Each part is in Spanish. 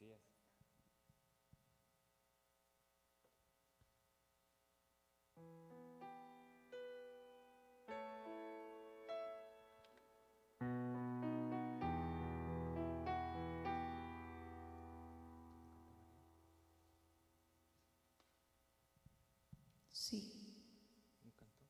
días. Sí. ¿Un canto?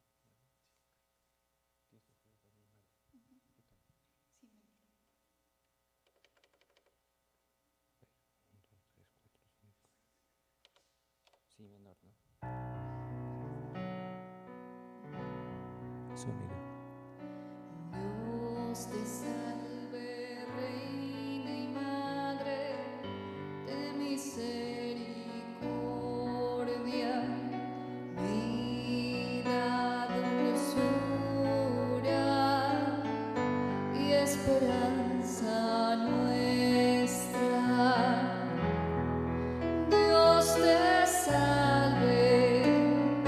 Sí, menor, ¿no? Sonido. Dios te salve, Reina y Madre de misericordia, vida, dulzura y esperanza nuestra. Dios te salve, a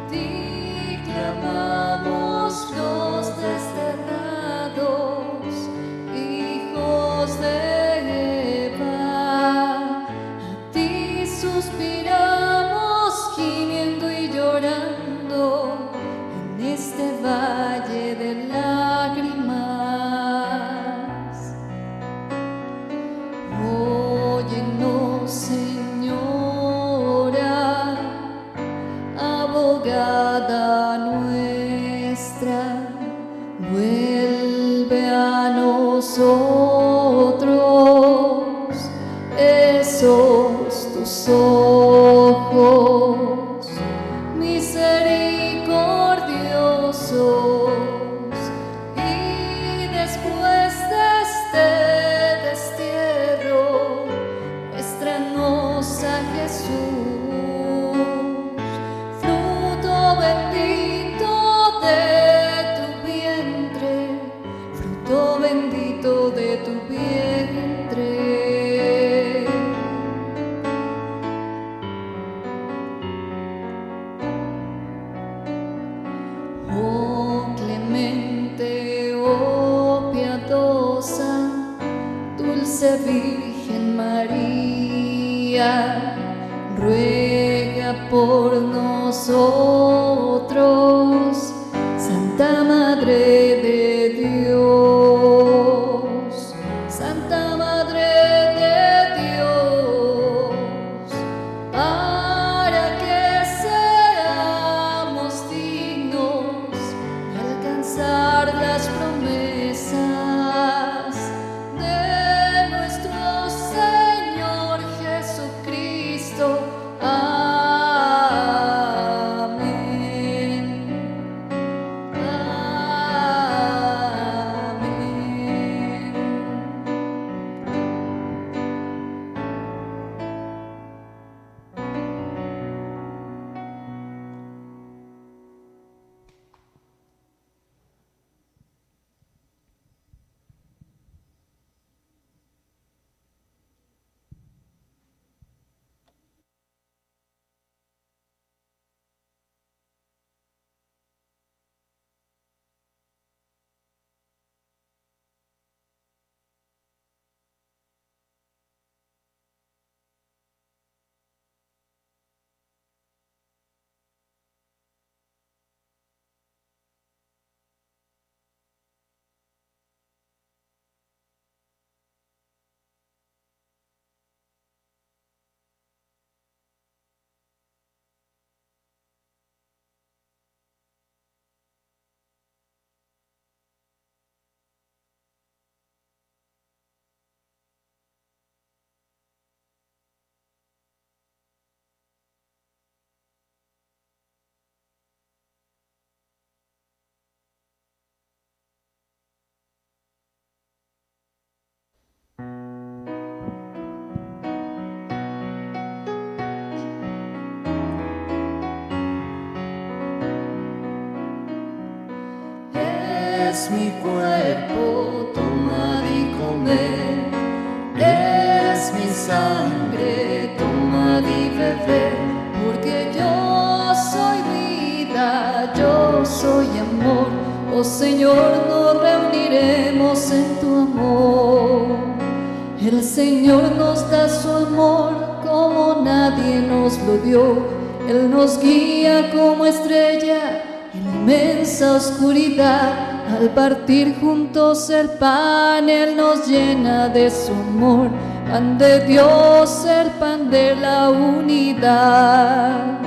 ti clamamos los desterrados, hijos de Eva, a ti suspiramos gimiendo y llorando en este valle de lágrimas. Óyenos, Señora, abogada nuestra, vuelve a nosotros esos tus ojos misericordiosos, y después de este destierro, muéstranos a Jesús, fruto bendito de tu vientre, fruto bendito de tu vientre. Oh clemente, oh piadosa, dulce Virgen María, ruega por nosotros, Santa Madre de Dios, Santa Madre de Dios, para que seamos dignos de alcanzar las promesas de nuestro Señor Jesucristo. Amén. Amén. Es mi cuerpo, tomad y comed, es mi sangre, tomad y bebed, porque yo soy vida, yo soy amor. Oh Señor, nos reuniremos en tu amor. El Señor nos da su amor como nadie nos lo dio. Él nos guía como estrella en la inmensa oscuridad. Al partir juntos el pan, Él nos llena de su amor. Pan de Dios, el pan de la unidad.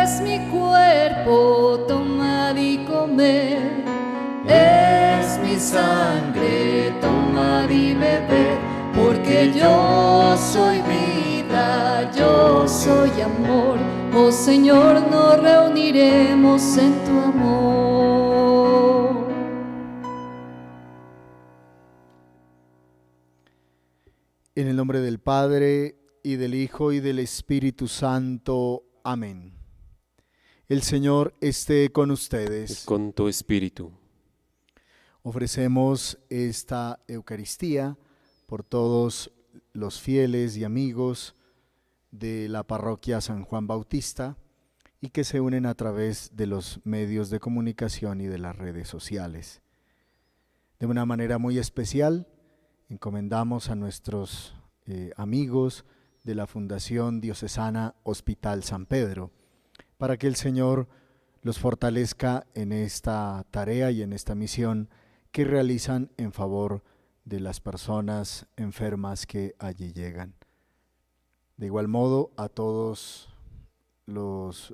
Es mi cuerpo, tomad y comed. Es mi sangre, tomad y bebed. Porque yo soy vida, yo soy amor. Oh Señor, nos reuniremos en tu amor. En el nombre del Padre, y del Hijo, y del Espíritu Santo. Amén. El Señor esté con ustedes. Con tu espíritu. Ofrecemos esta Eucaristía por todos los fieles y amigos de la parroquia San Juan Bautista y que se unen a través de los medios de comunicación y de las redes sociales. De una manera muy especial, encomendamos a nuestros amigos de la Fundación Diocesana Hospital San Pedro, para que el Señor los fortalezca en esta tarea y en esta misión que realizan en favor de las personas enfermas que allí llegan. De igual modo, a todos los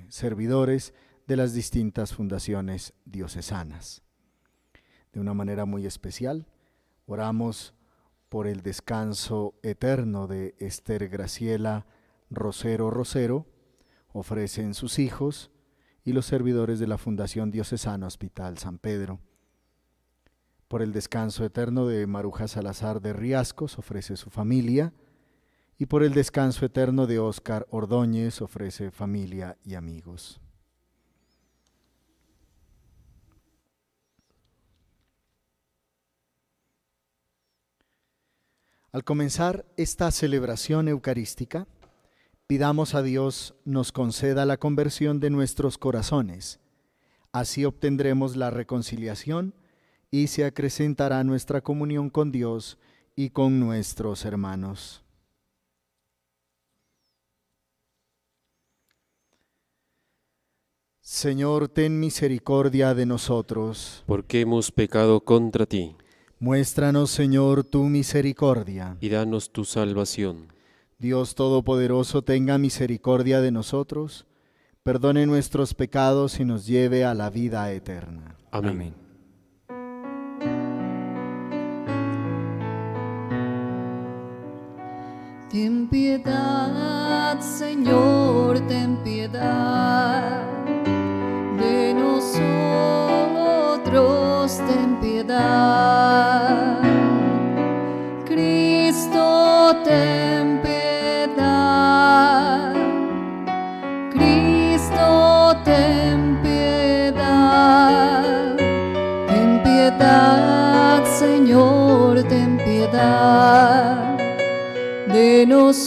servidores de las distintas fundaciones diocesanas. De una manera muy especial, oramos por el descanso eterno de Esther Graciela Rosero, ofrecen sus hijos y los servidores de la Fundación Diocesana Hospital San Pedro. Por el descanso eterno de Maruja Salazar de Riascos, ofrece su familia, y por el descanso eterno de Óscar Ordóñez, ofrece familia y amigos. Al comenzar esta celebración eucarística, pidamos a Dios nos conceda la conversión de nuestros corazones. Así obtendremos la reconciliación y se acrecentará nuestra comunión con Dios y con nuestros hermanos. Señor, ten misericordia de nosotros. Porque hemos pecado contra ti. Muéstranos, Señor, tu misericordia. Y danos tu salvación. Dios Todopoderoso, tenga misericordia de nosotros, perdone nuestros pecados y nos lleve a la vida eterna. Amén. Ten piedad, Señor, ten piedad de nosotros, ten piedad. Cristo, ten piedad. Cristo, ten piedad. Ten piedad, Señor, ten piedad de nosotros,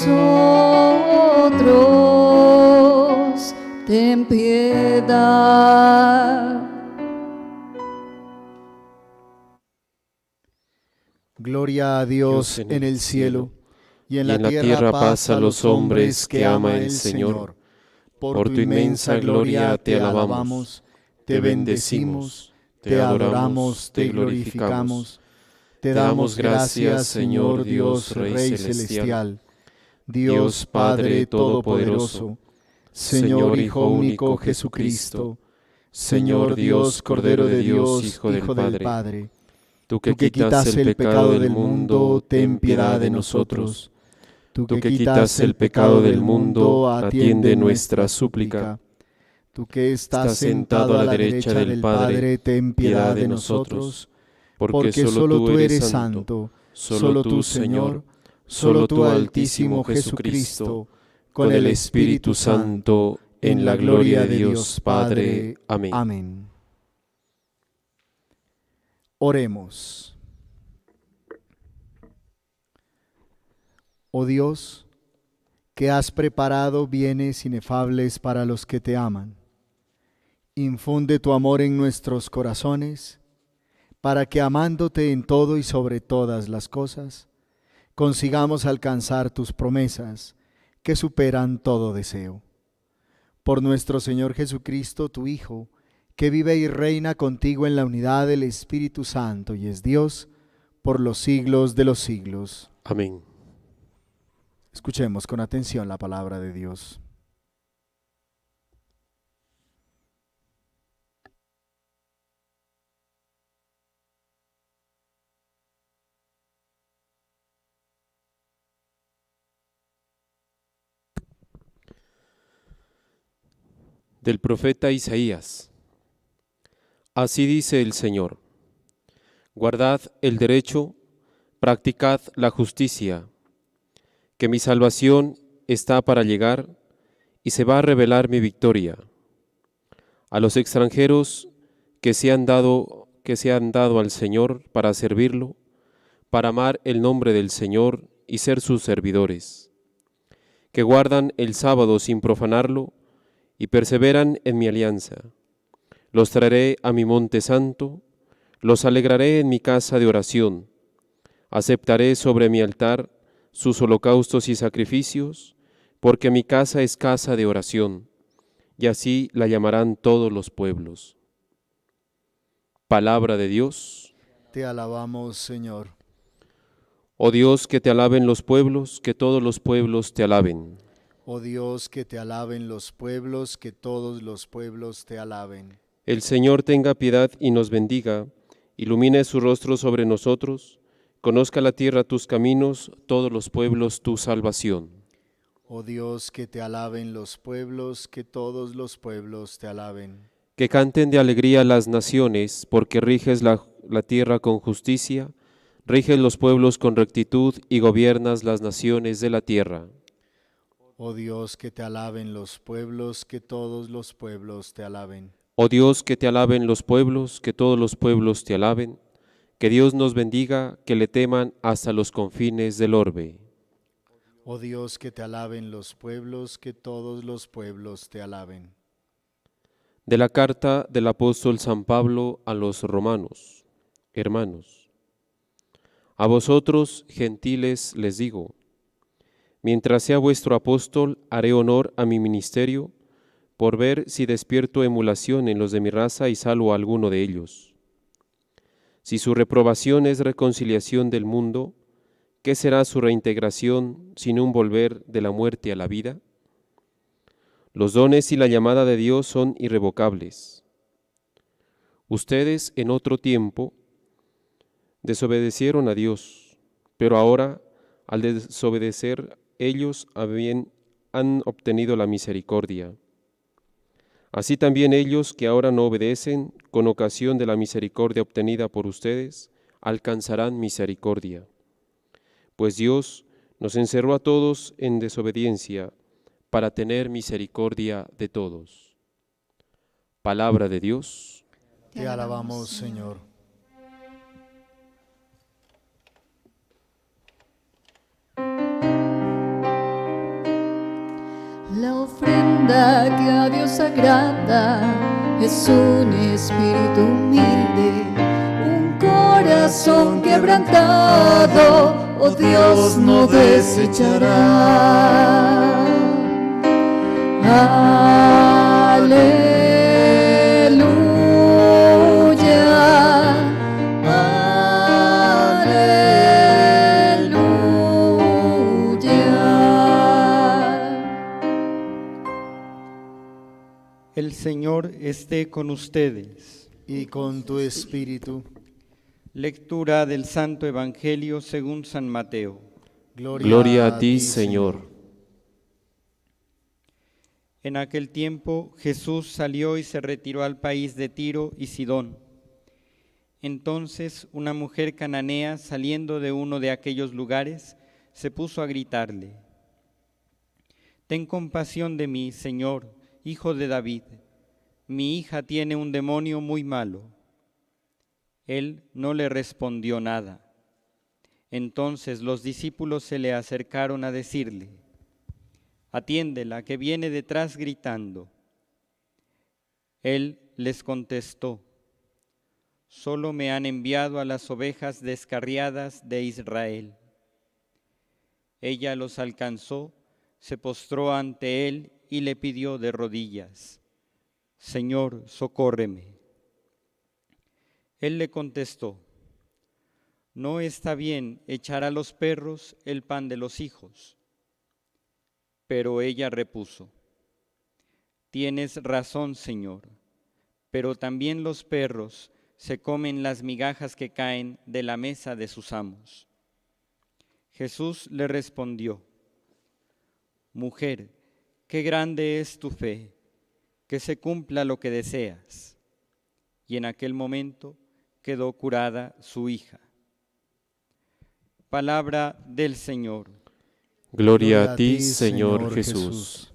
ten piedad. Gloria a Dios en el cielo, y en la tierra tierra paz a los hombres que ama el Señor. Por tu inmensa gloria te alabamos, te bendecimos, te adoramos, te glorificamos. Te damos gracias, Señor Dios, Rey celestial, Dios Padre todopoderoso, Señor Hijo único Jesucristo, Señor Dios, Cordero de Dios, Hijo del Padre. Tú que quitas el pecado del mundo, ten piedad de nosotros. Tú que quitas el pecado del mundo, atiende nuestra súplica. Tú que estás sentado a la derecha del Padre, ten piedad de nosotros. Porque solo tú eres santo, solo tú, Señor, solo tú, Altísimo Jesucristo, con el Espíritu Santo, en la gloria de Dios Padre. Amén. Amén. Oremos. Oh Dios, que has preparado bienes inefables para los que te aman, infunde tu amor en nuestros corazones, para que amándote en todo y sobre todas las cosas, consigamos alcanzar tus promesas que superan todo deseo. Por nuestro Señor Jesucristo, tu Hijo, que vive y reina contigo en la unidad del Espíritu Santo y es Dios por los siglos de los siglos. Amén. Escuchemos con atención la palabra de Dios. Del profeta Isaías. Así dice el Señor: guardad el derecho, practicad la justicia, que mi salvación está para llegar y se va a revelar mi victoria. A los extranjeros que se han dado al Señor para servirlo, para amar el nombre del Señor y ser sus servidores, que guardan el sábado sin profanarlo y perseveran en mi alianza. Los traeré a mi monte santo, los alegraré en mi casa de oración. Aceptaré sobre mi altar sus holocaustos y sacrificios, porque mi casa es casa de oración, y así la llamarán todos los pueblos. Palabra de Dios. Te alabamos, Señor. Oh Dios, que te alaben los pueblos, que todos los pueblos te alaben. Oh Dios, que te alaben los pueblos, que todos los pueblos te alaben. El Señor tenga piedad y nos bendiga, ilumine su rostro sobre nosotros, conozca la tierra tus caminos, todos los pueblos tu salvación. Oh Dios, que te alaben los pueblos, que todos los pueblos te alaben. Que canten de alegría las naciones, porque riges la tierra con justicia, riges los pueblos con rectitud y gobiernas las naciones de la tierra. Oh Dios, que te alaben los pueblos, que todos los pueblos te alaben. Oh Dios, que te alaben los pueblos, que todos los pueblos te alaben. Que Dios nos bendiga, que le teman hasta los confines del orbe. Oh Dios, que te alaben los pueblos, que todos los pueblos te alaben. De la carta del apóstol San Pablo a los romanos. Hermanos, a vosotros, gentiles, les digo: mientras sea vuestro apóstol, haré honor a mi ministerio, por ver si despierto emulación en los de mi raza y salvo a alguno de ellos. Si su reprobación es reconciliación del mundo, ¿qué será su reintegración sin un volver de la muerte a la vida? Los dones y la llamada de Dios son irrevocables. Ustedes en otro tiempo desobedecieron a Dios, pero ahora, al desobedecer, ellos han obtenido la misericordia. Así también ellos que ahora no obedecen, con ocasión de la misericordia obtenida por ustedes, alcanzarán misericordia. Pues Dios nos encerró a todos en desobediencia para tener misericordia de todos. Palabra de Dios. Te alabamos, Señor. La ofrenda que a Dios agrada es un espíritu humilde, un corazón quebrantado, oh Dios no desechará. Aleluya, El Señor esté con ustedes. Y con tu espíritu. Lectura del Santo Evangelio según San Mateo. Gloria a ti, Señor. En aquel tiempo Jesús salió y se retiró al país de Tiro y Sidón. Entonces una mujer cananea, saliendo de uno de aquellos lugares, se puso a gritarle: «Ten compasión de mí, Señor, Hijo de David. Mi hija tiene un demonio muy malo». Él no le respondió nada. Entonces los discípulos se le acercaron a decirle: «Atiéndela, que viene detrás gritando». Él les contestó: Solo me han enviado a las ovejas descarriadas de Israel. Ella los alcanzó, se postró ante él y le pidió de rodillas: Señor, socórreme. Él le contestó: No está bien echar a los perros el pan de los hijos. Pero ella repuso: Tienes razón, Señor, pero también los perros se comen las migajas que caen de la mesa de sus amos. Jesús le respondió: Mujer, qué grande es tu fe, que se cumpla lo que deseas. Y en aquel momento quedó curada su hija. Palabra del Señor. Gloria a ti, Señor Jesús.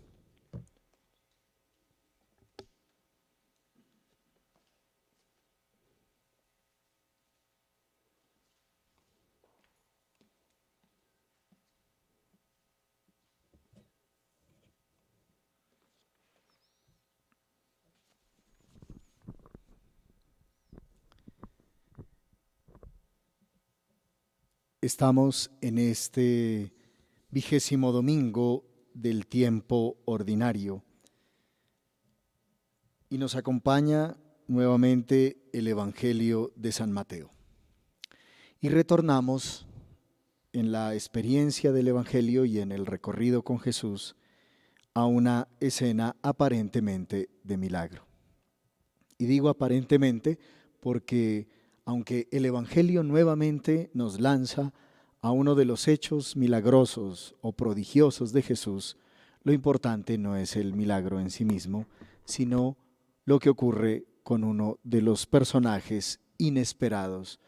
Estamos en este 20º domingo del tiempo ordinario y nos acompaña nuevamente el Evangelio de San Mateo. Y retornamos en la experiencia del Evangelio y en el recorrido con Jesús a una escena aparentemente de milagro. Y digo aparentemente porque aunque el Evangelio nuevamente nos lanza a uno de los hechos milagrosos o prodigiosos de Jesús, lo importante no es el milagro en sí mismo, sino lo que ocurre con uno de los personajes inesperados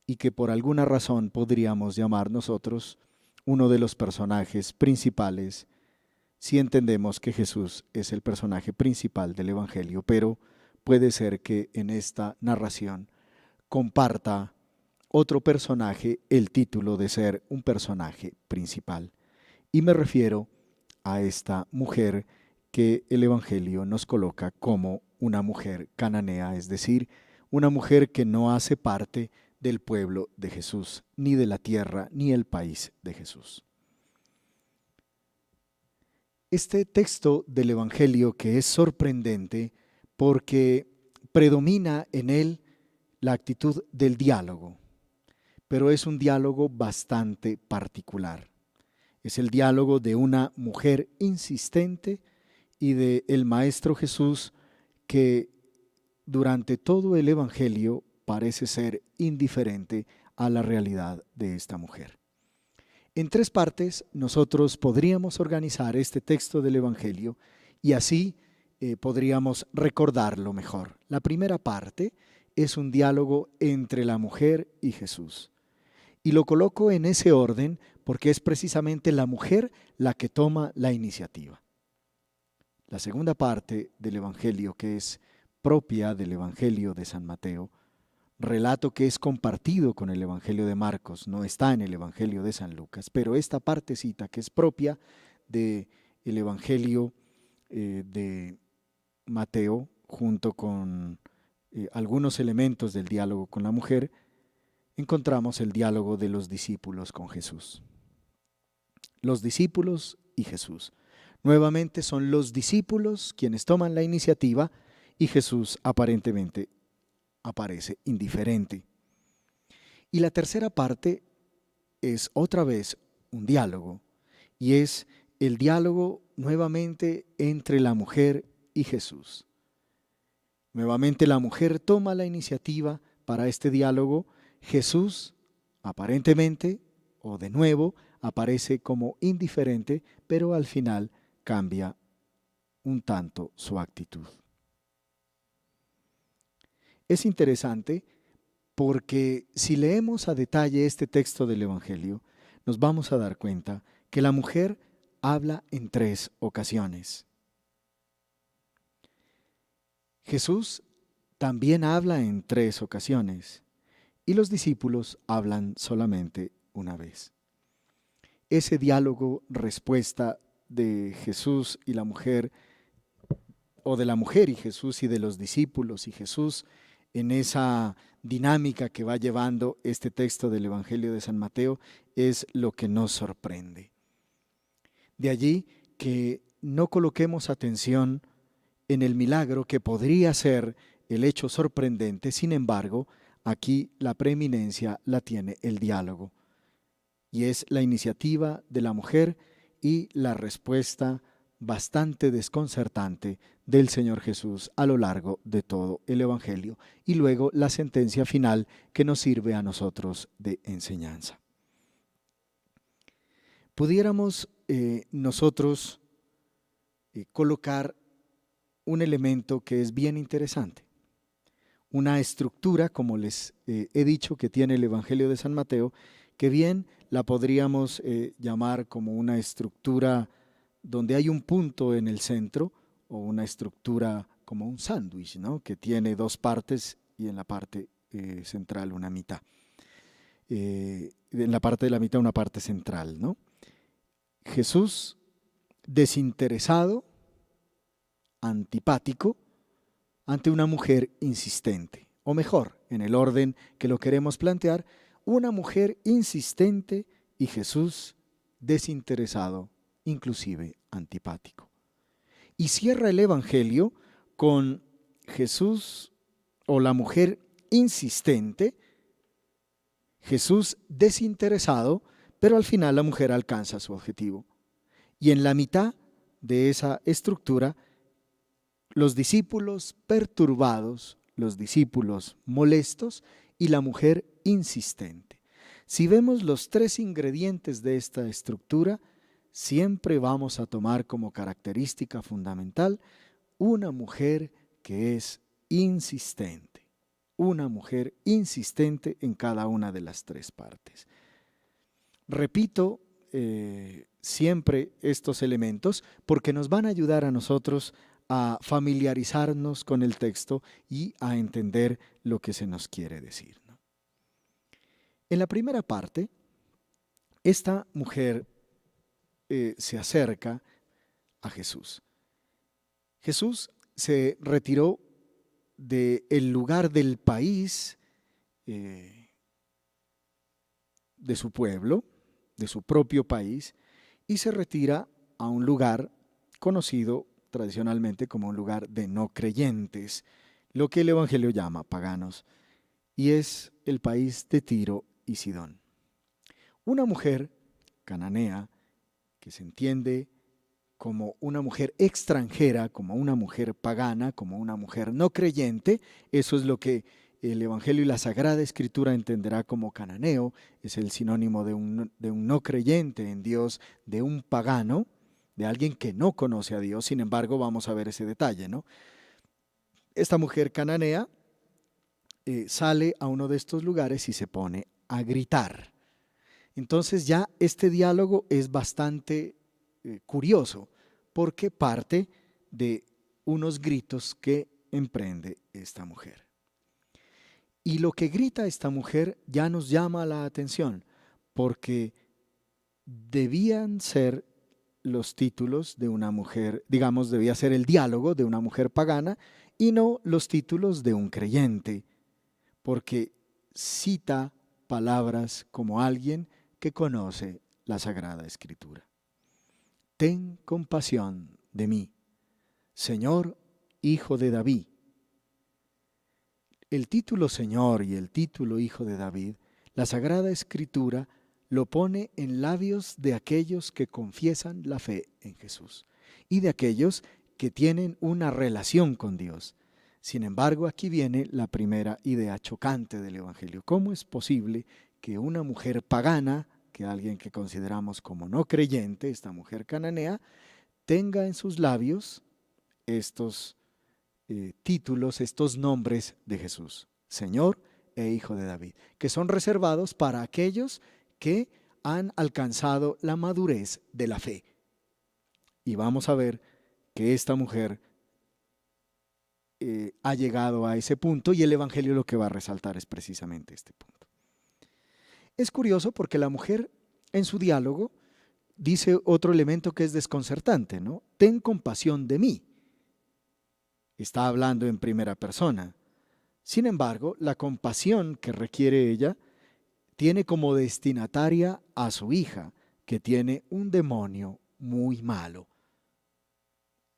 y que por alguna razón podríamos llamar nosotros uno de los personajes principales, si entendemos que Jesús es el personaje principal del Evangelio, pero puede ser que en esta narración comparta otro personaje el título de ser un personaje principal. Y me refiero a esta mujer que el Evangelio nos coloca como una mujer cananea, es decir, una mujer que no hace parte del pueblo de Jesús, ni de la tierra, ni el país de Jesús. Este texto del Evangelio que es sorprendente porque predomina en él la actitud del diálogo, pero es un diálogo bastante particular. Es el diálogo de una mujer insistente y de el Maestro Jesús que durante todo el Evangelio parece ser indiferente a la realidad de esta mujer. En 3 partes nosotros podríamos organizar este texto del Evangelio y así podríamos recordarlo mejor. La primera parte es un diálogo entre la mujer y Jesús. Y lo coloco en ese orden porque es precisamente la mujer la que toma la iniciativa. La segunda parte del Evangelio, que es propia del Evangelio de San Mateo, relato que es compartido con el Evangelio de Marcos, no está en el Evangelio de San Lucas, pero esta partecita que es propia del Evangelio de Mateo, junto con algunos elementos del diálogo con la mujer, encontramos el diálogo de los discípulos con Jesús. Los discípulos y Jesús. Nuevamente son los discípulos quienes toman la iniciativa y Jesús aparentemente aparece indiferente. Y la tercera parte es otra vez un diálogo y es el diálogo nuevamente entre la mujer y Jesús. Nuevamente la mujer toma la iniciativa para este diálogo. Jesús aparentemente o de nuevo aparece como indiferente, pero al final cambia un tanto su actitud. Es interesante porque si leemos a detalle este texto del Evangelio, nos vamos a dar cuenta que la mujer habla en 3 ocasiones. Jesús también habla en 3 ocasiones y los discípulos hablan solamente una vez. Ese diálogo, respuesta de Jesús y la mujer, o de la mujer y Jesús y de los discípulos y Jesús, en esa dinámica que va llevando este texto del Evangelio de San Mateo es lo que nos sorprende. De allí que no coloquemos atención en el milagro que podría ser el hecho sorprendente, sin embargo, aquí la preeminencia la tiene el diálogo, y es la iniciativa de la mujer y la respuesta bastante desconcertante del Señor Jesús a lo largo de todo el Evangelio, y luego la sentencia final que nos sirve a nosotros de enseñanza. Pudiéramos nosotros colocar un elemento que es bien interesante, una estructura, como les he dicho, que tiene el Evangelio de San Mateo, que bien la podríamos llamar como una estructura donde hay un punto en el centro, o una estructura como un sándwich, ¿no?, que tiene dos partes y en la parte central una mitad. En la parte de la mitad una parte central, ¿no? Jesús desinteresado, antipático, ante una mujer insistente, o mejor, en el orden que lo queremos plantear, una mujer insistente y Jesús desinteresado, inclusive antipático. Y cierra el Evangelio con Jesús o la mujer insistente, Jesús desinteresado, pero al final la mujer alcanza su objetivo. Y en la mitad de esa estructura, los discípulos perturbados, los discípulos molestos y la mujer insistente. Si vemos los tres ingredientes de esta estructura, siempre vamos a tomar como característica fundamental una mujer que es insistente, una mujer insistente en cada una de las tres partes. Repito siempre estos elementos porque nos van a ayudar a nosotros a familiarizarnos con el texto y a entender lo que se nos quiere decir, ¿no? En la primera parte, esta mujer se acerca a Jesús. Jesús se retiró del lugar del país de su pueblo, de su propio país, y se retira a un lugar conocido tradicionalmente como un lugar de no creyentes, lo que el Evangelio llama paganos, y es el país de Tiro y Sidón. Una mujer cananea, que se entiende como una mujer extranjera, como una mujer pagana, como una mujer no creyente, eso es lo que el Evangelio y la Sagrada Escritura entenderá como cananeo, es el sinónimo de un no creyente en Dios, de un pagano, de alguien que no conoce a Dios. Sin embargo, vamos a ver ese detalle, ¿no? Esta mujer cananea sale a uno de estos lugares y se pone a gritar. Entonces ya este diálogo es bastante curioso, porque parte de unos gritos que emprende esta mujer. Y lo que grita esta mujer ya nos llama la atención, porque debían ser los títulos de una mujer, digamos, debía ser el diálogo de una mujer pagana y no los títulos de un creyente, porque cita palabras como alguien que conoce la Sagrada Escritura. Ten compasión de mí, Señor, Hijo de David. El título Señor y el título Hijo de David, la Sagrada Escritura lo pone en labios de aquellos que confiesan la fe en Jesús y de aquellos que tienen una relación con Dios. Sin embargo, aquí viene la primera idea chocante del Evangelio. ¿Cómo es posible que una mujer pagana, que alguien que consideramos como no creyente, esta mujer cananea, tenga en sus labios estos títulos, estos nombres de Jesús, Señor e Hijo de David, que son reservados para aquellos que han alcanzado la madurez de la fe? Y vamos a ver que esta mujer ha llegado a ese punto, y el Evangelio lo que va a resaltar es precisamente este punto. Es curioso porque la mujer en su diálogo dice otro elemento que es desconcertante, ¿no? Ten compasión de mí. Está hablando en primera persona. Sin embargo, la compasión que requiere ella tiene como destinataria a su hija, que tiene un demonio muy malo.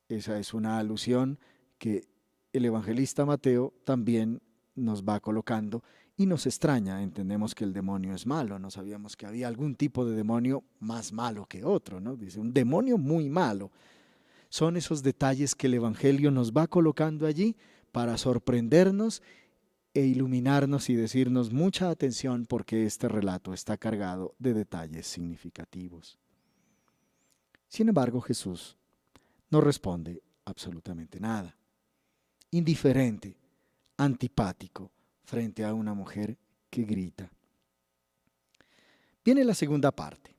Esa es una alusión que el evangelista Mateo también nos va colocando y nos extraña. Entendemos que el demonio es malo, no sabíamos que había algún tipo de demonio más malo que otro, ¿no? Dice, un demonio muy malo. Son esos detalles que el evangelio nos va colocando allí para sorprendernos e iluminarnos y decirnos mucha atención, porque este relato está cargado de detalles significativos. Sin embargo, Jesús no responde absolutamente nada. Indiferente, antipático frente a una mujer que grita. Viene la segunda parte.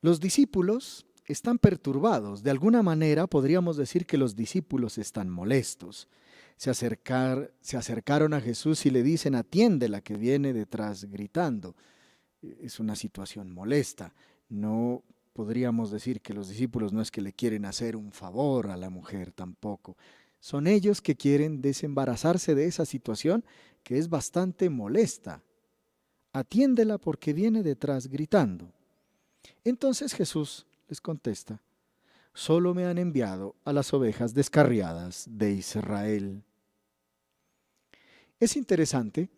Los discípulos están perturbados. De alguna manera podríamos decir que los discípulos están molestos. Se acercaron a Jesús y le dicen: atiéndela, que viene detrás gritando. Es una situación molesta. No podríamos decir que los discípulos no es que le quieren hacer un favor a la mujer tampoco. Son ellos que quieren desembarazarse de esa situación que es bastante molesta. Atiéndela porque viene detrás gritando. Entonces Jesús les contesta: solo me han enviado a las ovejas descarriadas de Israel. Es interesante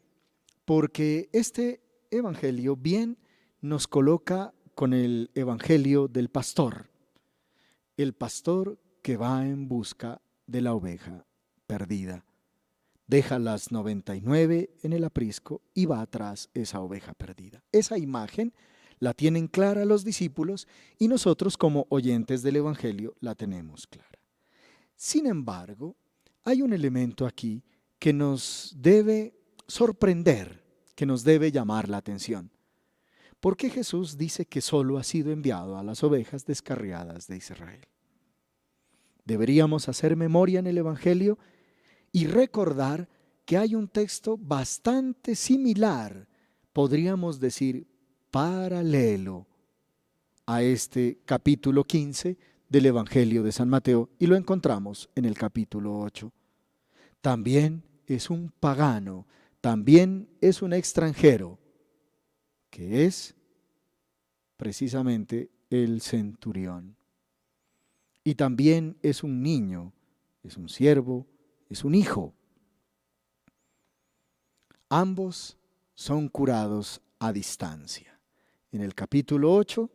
porque este evangelio bien nos coloca con el evangelio del pastor. El pastor que va en busca de la oveja perdida. Deja las 99 en el aprisco y va atrás esa oveja perdida. Esa imagen la tienen clara los discípulos y nosotros como oyentes del evangelio la tenemos clara. Sin embargo, hay un elemento aquí que nos debe sorprender, que nos debe llamar la atención. ¿Por qué Jesús dice que solo ha sido enviado a las ovejas descarriadas de Israel? Deberíamos hacer memoria en el evangelio y recordar que hay un texto bastante similar, podríamos decir paralelo, a este capítulo 15 del Evangelio de San Mateo, y lo encontramos en el capítulo 8. También es un pagano, también es un extranjero, que es precisamente el centurión. Y también es un niño, es un siervo, es un hijo. Ambos son curados a distancia. En el capítulo 8,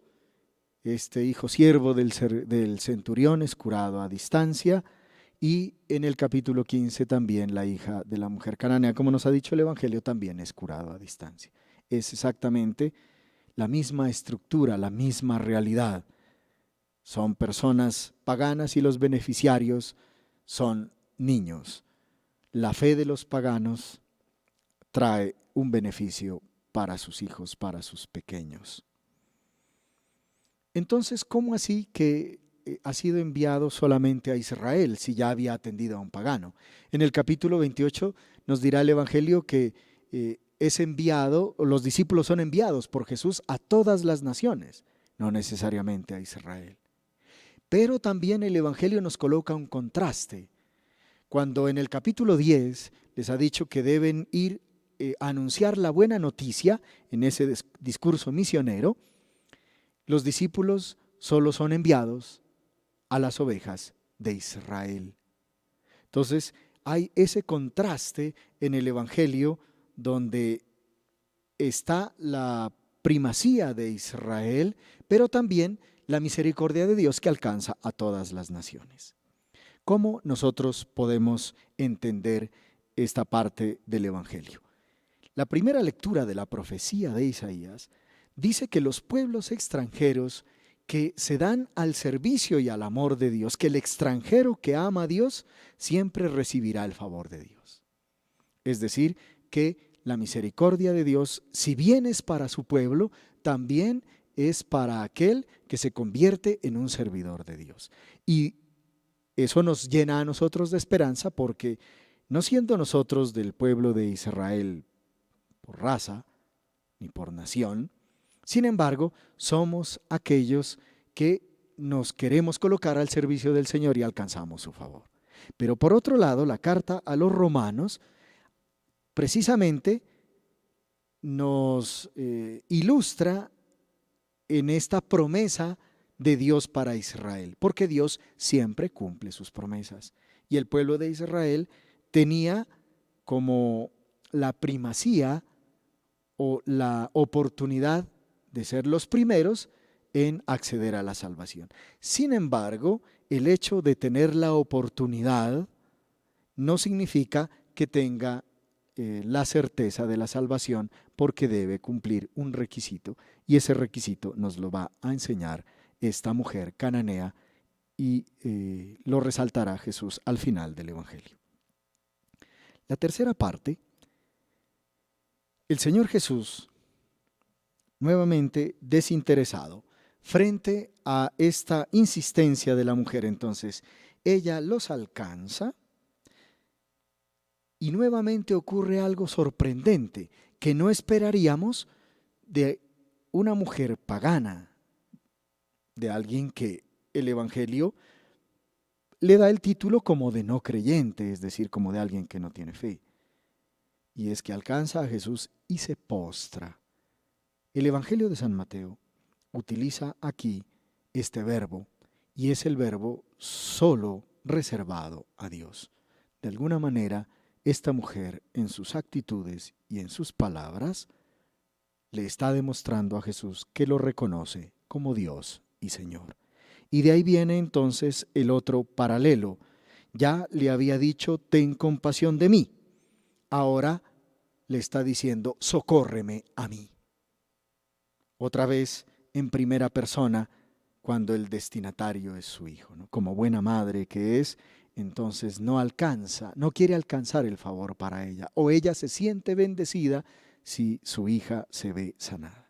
este hijo siervo del centurión es curado a distancia, y en el capítulo 15 también la hija de la mujer cananea, como nos ha dicho el Evangelio, también es curado a distancia. Es exactamente la misma estructura, la misma realidad. Son personas paganas y los beneficiarios son niños. La fe de los paganos trae un beneficio para sus hijos, para sus pequeños. Entonces, ¿cómo así que ha sido enviado solamente a Israel si ya había atendido a un pagano? En el capítulo 28 nos dirá el Evangelio que es enviado, los discípulos son enviados por Jesús a todas las naciones, no necesariamente a Israel. Pero también el Evangelio nos coloca un contraste. Cuando en el capítulo 10 les ha dicho que deben ir a anunciar la buena noticia en ese discurso misionero, los discípulos solo son enviados a las ovejas de Israel. Entonces hay ese contraste en el Evangelio donde está la primacía de Israel, pero también la misericordia de Dios que alcanza a todas las naciones. ¿Cómo nosotros podemos entender esta parte del Evangelio? La primera lectura de la profecía de Isaías dice que los pueblos extranjeros que se dan al servicio y al amor de Dios, que el extranjero que ama a Dios siempre recibirá el favor de Dios. Es decir, que la misericordia de Dios, si bien es para su pueblo, también es para aquel que se convierte en un servidor de Dios. Y eso nos llena a nosotros de esperanza, porque no siendo nosotros del pueblo de Israel por raza ni por nación, sin embargo, somos aquellos que nos queremos colocar al servicio del Señor y alcanzamos su favor. Pero por otro lado, la carta a los romanos precisamente nos ilustra en esta promesa de Dios para Israel, porque Dios siempre cumple sus promesas. Y el pueblo de Israel tenía como la primacía o la oportunidad de ser los primeros en acceder a la salvación. Sin embargo, el hecho de tener la oportunidad no significa que tenga la certeza de la salvación, porque debe cumplir un requisito, y ese requisito nos lo va a enseñar esta mujer cananea y lo resaltará Jesús al final del Evangelio. La tercera parte, el Señor Jesús, nuevamente desinteresado, frente a esta insistencia de la mujer, entonces ella los alcanza y nuevamente ocurre algo sorprendente que no esperaríamos de una mujer pagana, de alguien que el Evangelio le da el título como de no creyente, es decir, como de alguien que no tiene fe. Y es que alcanza a Jesús y se postra. El Evangelio de San Mateo utiliza aquí este verbo, y es el verbo solo reservado a Dios. De alguna manera, esta mujer en sus actitudes y en sus palabras le está demostrando a Jesús que lo reconoce como Dios y Señor. Y de ahí viene entonces el otro paralelo. Ya le había dicho, ten compasión de mí. Ahora le está diciendo, socórreme a mí. Otra vez en primera persona, cuando el destinatario es su hijo, ¿no? Como buena madre que es, entonces no quiere alcanzar el favor para ella, o ella se siente bendecida si su hija se ve sanada.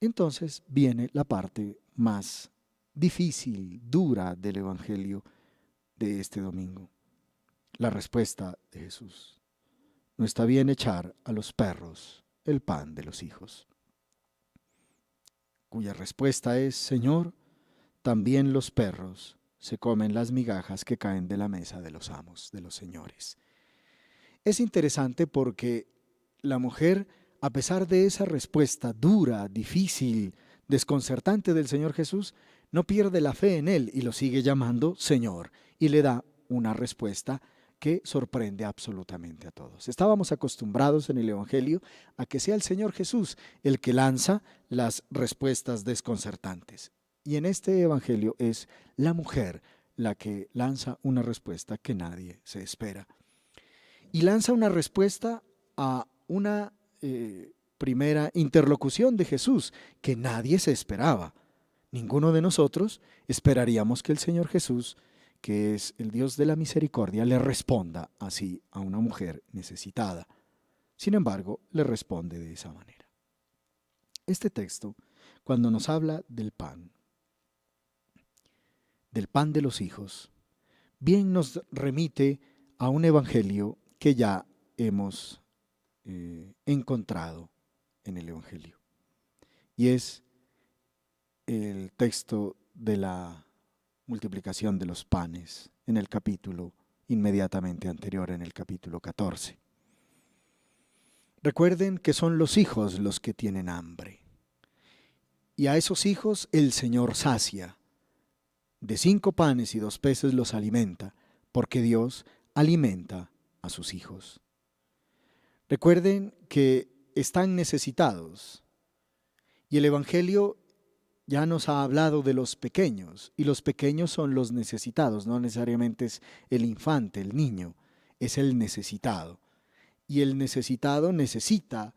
Entonces viene la parte más difícil, dura del Evangelio de este domingo. La respuesta de Jesús. No está bien echar a los perros el pan de los hijos. Cuya respuesta es, Señor, también los perros se comen las migajas que caen de la mesa de los amos, de los señores. Es interesante porque la mujer, a pesar de esa respuesta dura, difícil, desconcertante del Señor Jesús, no pierde la fe en Él y lo sigue llamando Señor, y le da una respuesta que sorprende absolutamente a todos. Estábamos acostumbrados en el Evangelio a que sea el Señor Jesús el que lanza las respuestas desconcertantes. Y en este Evangelio es la mujer la que lanza una respuesta que nadie se espera. Y lanza una respuesta a una primera interlocución de Jesús que nadie se esperaba. Ninguno de nosotros esperaríamos que el Señor Jesús, que es el Dios de la misericordia, le responda así a una mujer necesitada. Sin embargo, le responde de esa manera. Este texto, cuando nos habla del pan de los hijos, bien nos remite a un evangelio que ya hemos encontrado en el Evangelio. Y es el texto de la multiplicación de los panes en el capítulo inmediatamente anterior, en el capítulo 14. Recuerden que son los hijos los que tienen hambre. Y a esos hijos el Señor sacia. De 5 panes y 2 peces los alimenta, porque Dios alimenta a sus hijos. Recuerden que están necesitados. Y el Evangelio ya nos ha hablado de los pequeños, y los pequeños son los necesitados, no necesariamente es el infante, el niño, es el necesitado. Y el necesitado necesita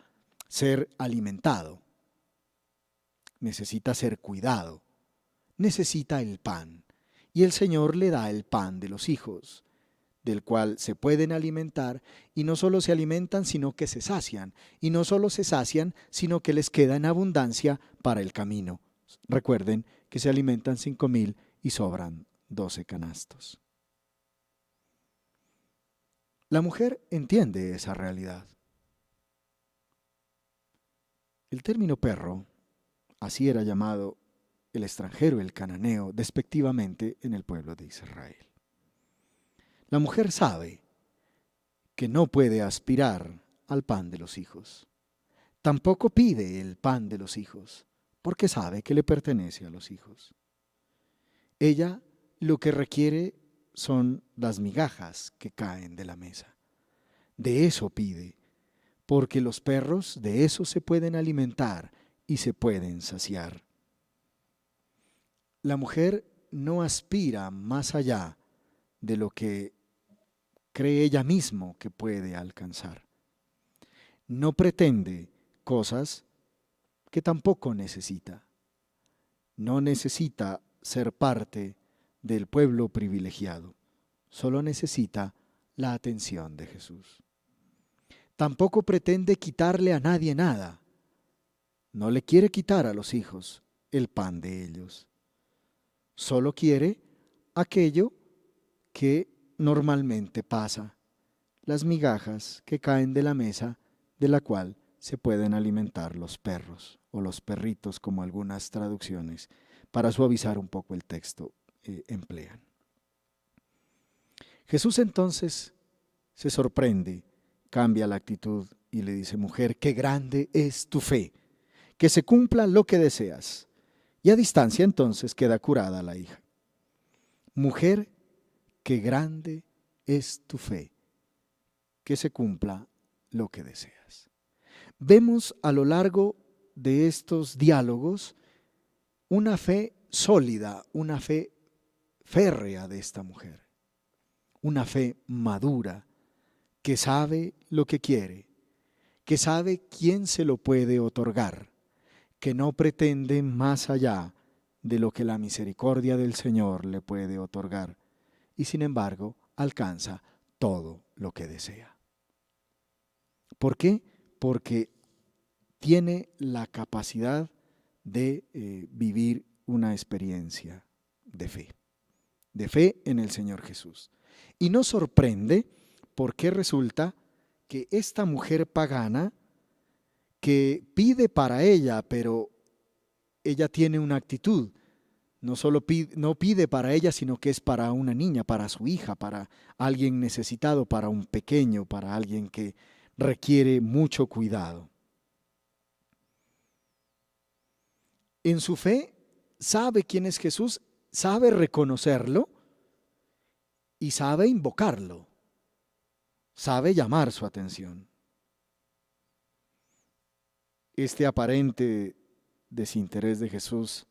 ser alimentado, necesita ser cuidado, necesita el pan. Y el Señor le da el pan de los hijos, del cual se pueden alimentar, y no solo se alimentan, sino que se sacian. Y no solo se sacian, sino que les queda en abundancia para el camino. Recuerden que se alimentan 5,000 y sobran 12 canastos. La mujer entiende esa realidad. El término perro, así era llamado el extranjero, el cananeo, despectivamente en el pueblo de Israel. La mujer sabe que no puede aspirar al pan de los hijos. Tampoco pide el pan de los hijos, porque sabe que le pertenece a los hijos. Ella lo que requiere son las migajas que caen de la mesa. De eso pide, porque los perros de eso se pueden alimentar y se pueden saciar. La mujer no aspira más allá de lo que cree ella misma que puede alcanzar. No pretende cosas que tampoco necesita. No necesita ser parte del pueblo privilegiado. Solo necesita la atención de Jesús. Tampoco pretende quitarle a nadie nada. No le quiere quitar a los hijos el pan de ellos. Solo quiere aquello que normalmente pasa, las migajas que caen de la mesa de la cual se pueden alimentar los perros o los perritos, como algunas traducciones, para suavizar un poco el texto, emplean. Jesús entonces se sorprende, cambia la actitud y le dice: mujer, qué grande es tu fe, que se cumpla lo que deseas. Y a distancia entonces queda curada la hija. Mujer, qué grande es tu fe, que se cumpla lo que deseas. Vemos a lo largo de estos diálogos una fe sólida, una fe férrea de esta mujer, una fe madura, que sabe lo que quiere, que sabe quién se lo puede otorgar, que no pretende más allá de lo que la misericordia del Señor le puede otorgar, y sin embargo alcanza todo lo que desea. ¿Por qué? Porque tiene la capacidad de vivir una experiencia de fe en el Señor Jesús. Y nos sorprende porque resulta que esta mujer pagana, que pide para ella, pero ella tiene una actitud, no pide para ella, sino que es para una niña, para su hija, para alguien necesitado, para un pequeño, para alguien que requiere mucho cuidado. En su fe sabe quién es Jesús, sabe reconocerlo y sabe invocarlo, sabe llamar su atención. Este aparente desinterés de Jesús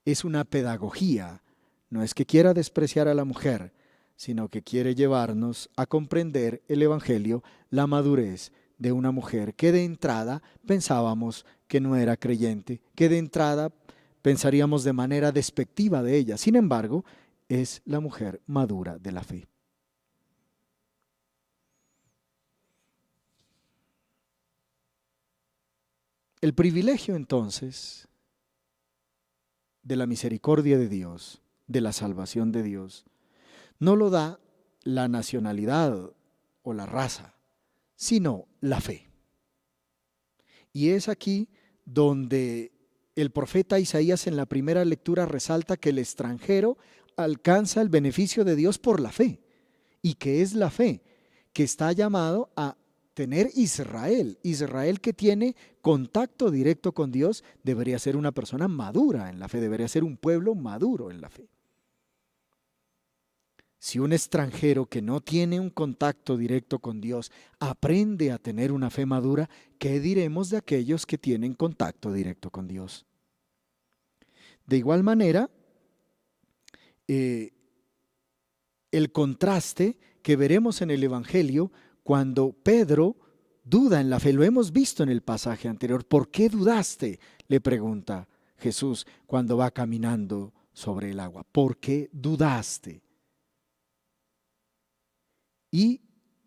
es una pedagogía, no es que quiera despreciar a la mujer, sino que quiere llevarnos a comprender el Evangelio, la madurez de una mujer que de entrada pensábamos que no era creyente, que de entrada pensaríamos de manera despectiva de ella. Sin embargo, es la mujer madura de la fe. El privilegio entonces de la misericordia de Dios, de la salvación de Dios, no lo da la nacionalidad o la raza, sino la fe. Y es aquí donde el profeta Isaías en la primera lectura resalta que el extranjero alcanza el beneficio de Dios por la fe. ¿Y qué es la fe? Que está llamado a tener Israel. Israel que tiene contacto directo con Dios debería ser una persona madura en la fe, debería ser un pueblo maduro en la fe. Si un extranjero que no tiene un contacto directo con Dios aprende a tener una fe madura, ¿qué diremos de aquellos que tienen contacto directo con Dios? De igual manera, el contraste que veremos en el Evangelio cuando Pedro duda en la fe, lo hemos visto en el pasaje anterior. ¿Por qué dudaste?, le pregunta Jesús cuando va caminando sobre el agua. ¿Por qué dudaste? Y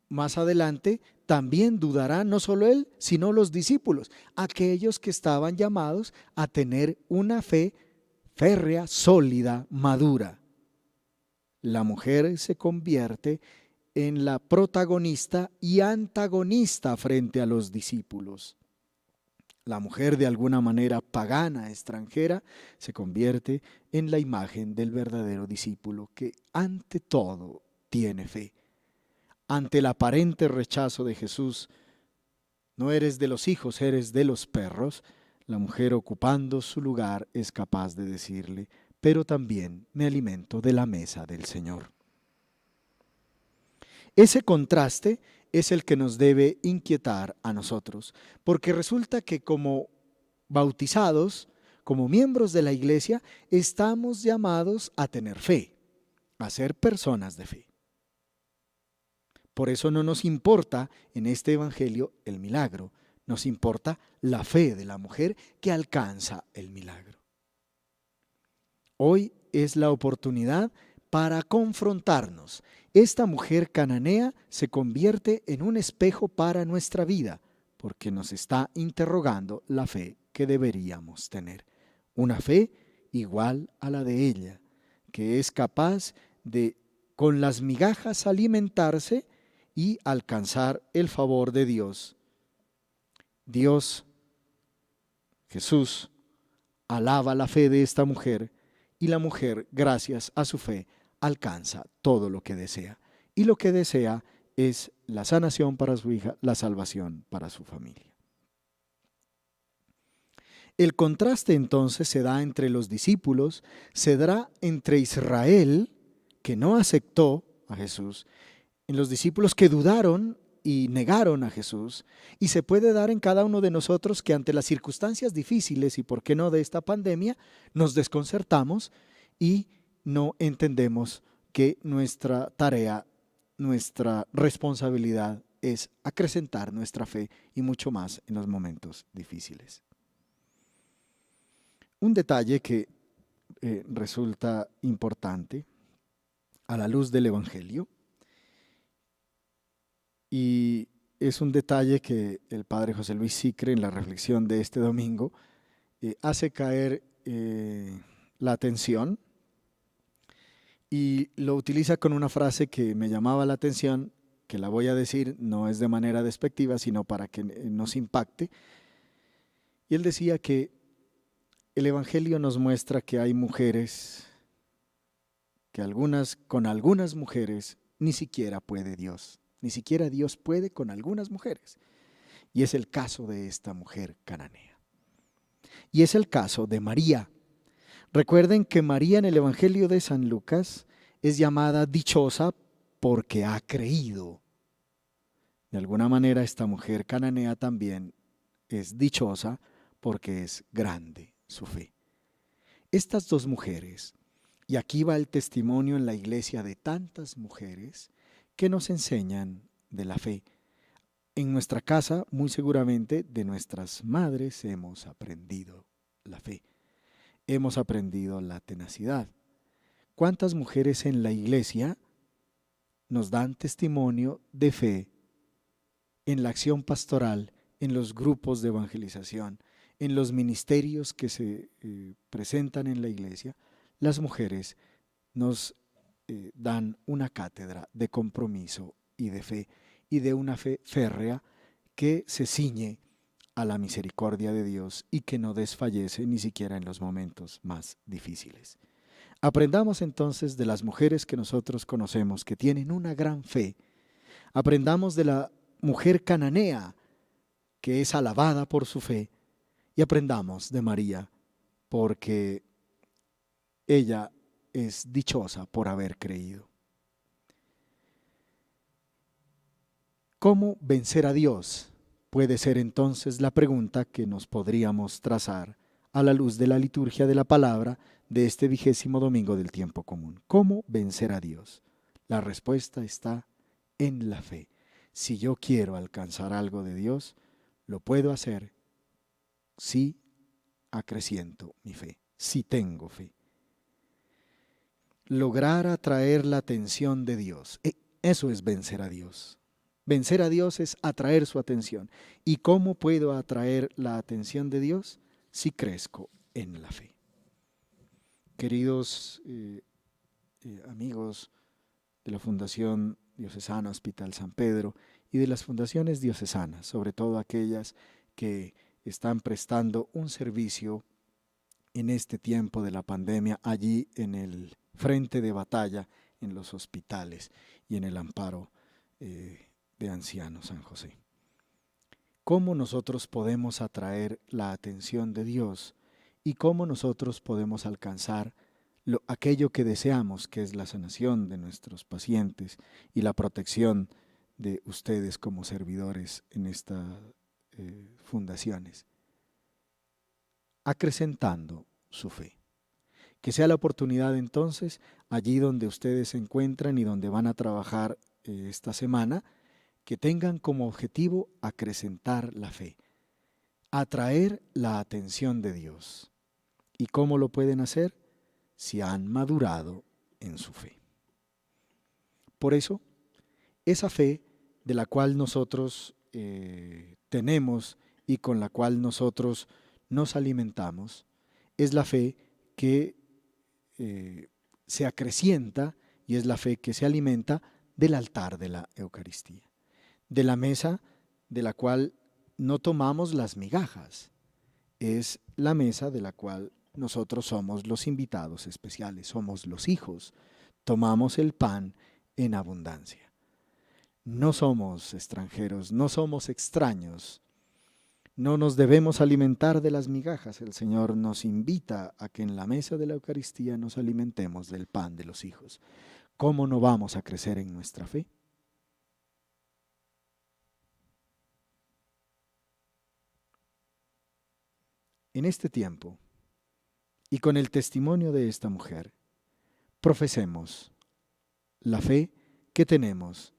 más adelante también dudará no solo él, sino los discípulos, aquellos que estaban llamados a tener una fe férrea, sólida, madura. La mujer se convierte en la protagonista y antagonista frente a los discípulos. La mujer, de alguna manera pagana, extranjera, se convierte en la imagen del verdadero discípulo que ante todo tiene fe. ante el aparente rechazo de Jesús, no eres de los hijos, eres de los perros, la mujer ocupando su lugar es capaz de decirle, pero también me alimento de la mesa del Señor. Ese contraste es el que nos debe inquietar a nosotros, porque resulta que como bautizados, como miembros de la iglesia, estamos llamados a tener fe, a ser personas de fe. Por eso no nos importa en este evangelio el milagro, nos importa la fe de la mujer que alcanza el milagro. Hoy es la oportunidad para confrontarnos. Esta mujer cananea se convierte en un espejo para nuestra vida, porque nos está interrogando la fe que deberíamos tener. Una fe igual a la de ella, que es capaz de con las migajas alimentarse y alcanzar el favor de Dios. Dios, Jesús, alaba la fe de esta mujer y la mujer, gracias a su fe, alcanza todo lo que desea. Y lo que desea es la sanación para su hija, la salvación para su familia. El contraste entonces se da entre los discípulos, se dará entre Israel, que no aceptó a Jesús, en los discípulos que dudaron y negaron a Jesús, y se puede dar en cada uno de nosotros que ante las circunstancias difíciles y por qué no de esta pandemia, nos desconcertamos y no entendemos que nuestra tarea, nuestra responsabilidad es acrecentar nuestra fe y mucho más en los momentos difíciles. Un detalle que resulta importante a la luz del Evangelio, y es un detalle que el padre José Luis Sicre en la reflexión de este domingo hace caer la atención y lo utiliza con una frase que me llamaba la atención, que la voy a decir, no es de manera despectiva, sino para que nos impacte. Y él decía que el Evangelio nos muestra que hay mujeres, que con algunas mujeres ni siquiera puede Dios. Ni siquiera Dios puede con algunas mujeres. Y es el caso de esta mujer cananea. Y es el caso de María. Recuerden que María en el Evangelio de San Lucas es llamada dichosa porque ha creído. De alguna manera esta mujer cananea también es dichosa porque es grande su fe. Estas dos mujeres, y aquí va el testimonio en la iglesia de tantas mujeres que nos enseñan de la fe. En nuestra casa, muy seguramente, de nuestras madres hemos aprendido la fe. Hemos aprendido la tenacidad. ¿Cuántas mujeres en la iglesia nos dan testimonio de fe en la acción pastoral, en los grupos de evangelización, en los ministerios que se presentan en la iglesia? Las mujeres nos dan una cátedra de compromiso y de fe, y de una fe férrea que se ciñe a la misericordia de Dios y que no desfallece ni siquiera en los momentos más difíciles. Aprendamos entonces de las mujeres que nosotros conocemos, que tienen una gran fe. Aprendamos de la mujer cananea, que es alabada por su fe, y aprendamos de María, porque ella es dichosa por haber creído. ¿Cómo vencer a Dios? Puede ser entonces la pregunta que nos podríamos trazar a la luz de la liturgia de la palabra de este 20º domingo del tiempo común. ¿Cómo vencer a Dios? La respuesta está en la fe. Si yo quiero alcanzar algo de Dios, lo puedo hacer si acreciento mi fe, si tengo fe. Lograr atraer la atención de Dios. Eso es vencer a Dios. Vencer a Dios es atraer su atención. ¿Y cómo puedo atraer la atención de Dios? Si crezco en la fe. Queridos amigos de la Fundación Diocesana Hospital San Pedro y de las fundaciones diocesanas, sobre todo aquellas que están prestando un servicio en este tiempo de la pandemia allí en el frente de batalla, en los hospitales y en el amparo de ancianos, San José. ¿Cómo nosotros podemos atraer la atención de Dios y cómo nosotros podemos alcanzar aquello que deseamos, que es la sanación de nuestros pacientes y la protección de ustedes como servidores en estas fundaciones? Acrecentando su fe. Que sea la oportunidad entonces, allí donde ustedes se encuentran y donde van a trabajar esta semana, que tengan como objetivo acrecentar la fe, atraer la atención de Dios. ¿Y cómo lo pueden hacer? Si han madurado en su fe. Por eso, esa fe de la cual nosotros tenemos y con la cual nosotros nos alimentamos, es la fe que se acrecienta y es la fe que se alimenta del altar de la Eucaristía, de la mesa de la cual no tomamos las migajas, es la mesa de la cual nosotros somos los invitados especiales, somos los hijos, tomamos el pan en abundancia. No somos extranjeros, no somos extraños, no nos debemos alimentar de las migajas. El Señor nos invita a que en la mesa de la Eucaristía nos alimentemos del pan de los hijos. ¿Cómo no vamos a crecer en nuestra fe? En este tiempo, y con el testimonio de esta mujer, profesemos la fe que tenemos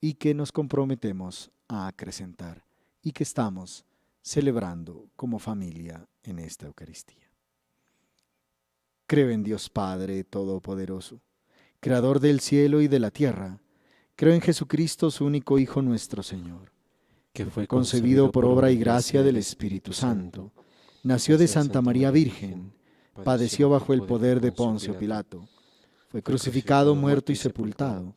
y que nos comprometemos a acrecentar y que estamos celebrando como familia en esta Eucaristía. Creo en Dios Padre Todopoderoso, Creador del cielo y de la tierra. Creo en Jesucristo, su único Hijo, nuestro Señor, que fue concebido por obra y gracia del Espíritu Santo. Nació de Santa María Virgen, padeció bajo el poder de Poncio Pilato, fue crucificado, muerto y sepultado,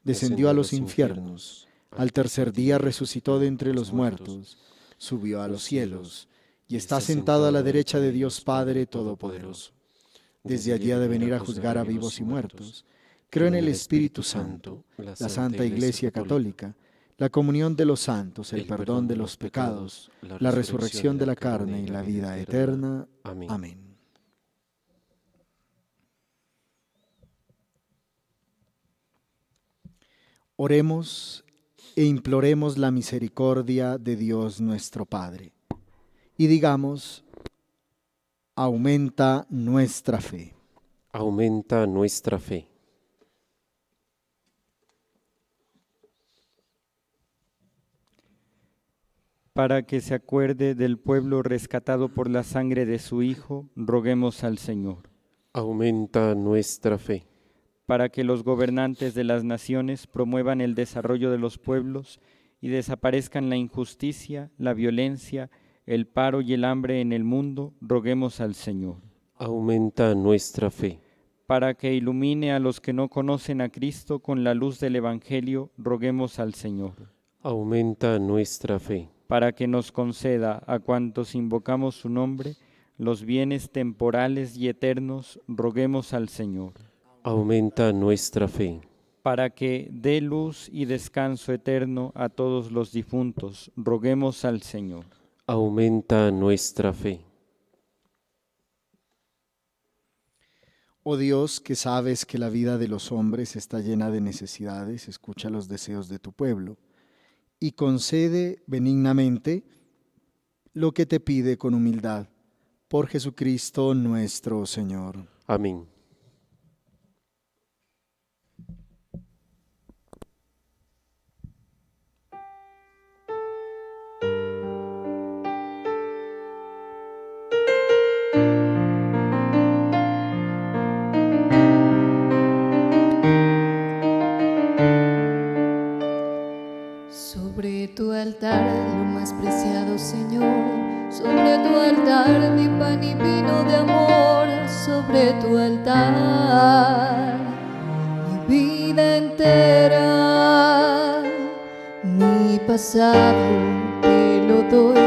descendió a los infiernos, al tercer día resucitó de entre los muertos, subió a los cielos y está sentado a la derecha de Dios Padre Todopoderoso. Desde allí ha de venir a juzgar a vivos y muertos. Creo en el Espíritu Santo, la Santa Iglesia Católica, la comunión de los santos, el perdón de los pecados, la resurrección de la carne y la vida eterna. Amén. Oremos e imploremos la misericordia de Dios nuestro Padre. Y digamos: aumenta nuestra fe. Aumenta nuestra fe. Para que se acuerde del pueblo rescatado por la sangre de su Hijo, roguemos al Señor. Aumenta nuestra fe. Para que los gobernantes de las naciones promuevan el desarrollo de los pueblos y desaparezcan la injusticia, la violencia, el paro y el hambre en el mundo, roguemos al Señor. Aumenta nuestra fe. Para que ilumine a los que no conocen a Cristo con la luz del Evangelio, roguemos al Señor. Aumenta nuestra fe. Para que nos conceda a cuantos invocamos su nombre los bienes temporales y eternos, roguemos al Señor. Aumenta nuestra fe. Para que dé luz y descanso eterno a todos los difuntos, roguemos al Señor. Aumenta nuestra fe. Oh Dios, que sabes que la vida de los hombres está llena de necesidades, escucha los deseos de tu pueblo y concede benignamente lo que te pide con humildad. Por Jesucristo nuestro Señor. Amén. Sobre tu altar, lo más preciado, Señor, sobre tu altar, mi pan y vino de amor, sobre tu altar, mi vida entera, mi pasado te lo doy,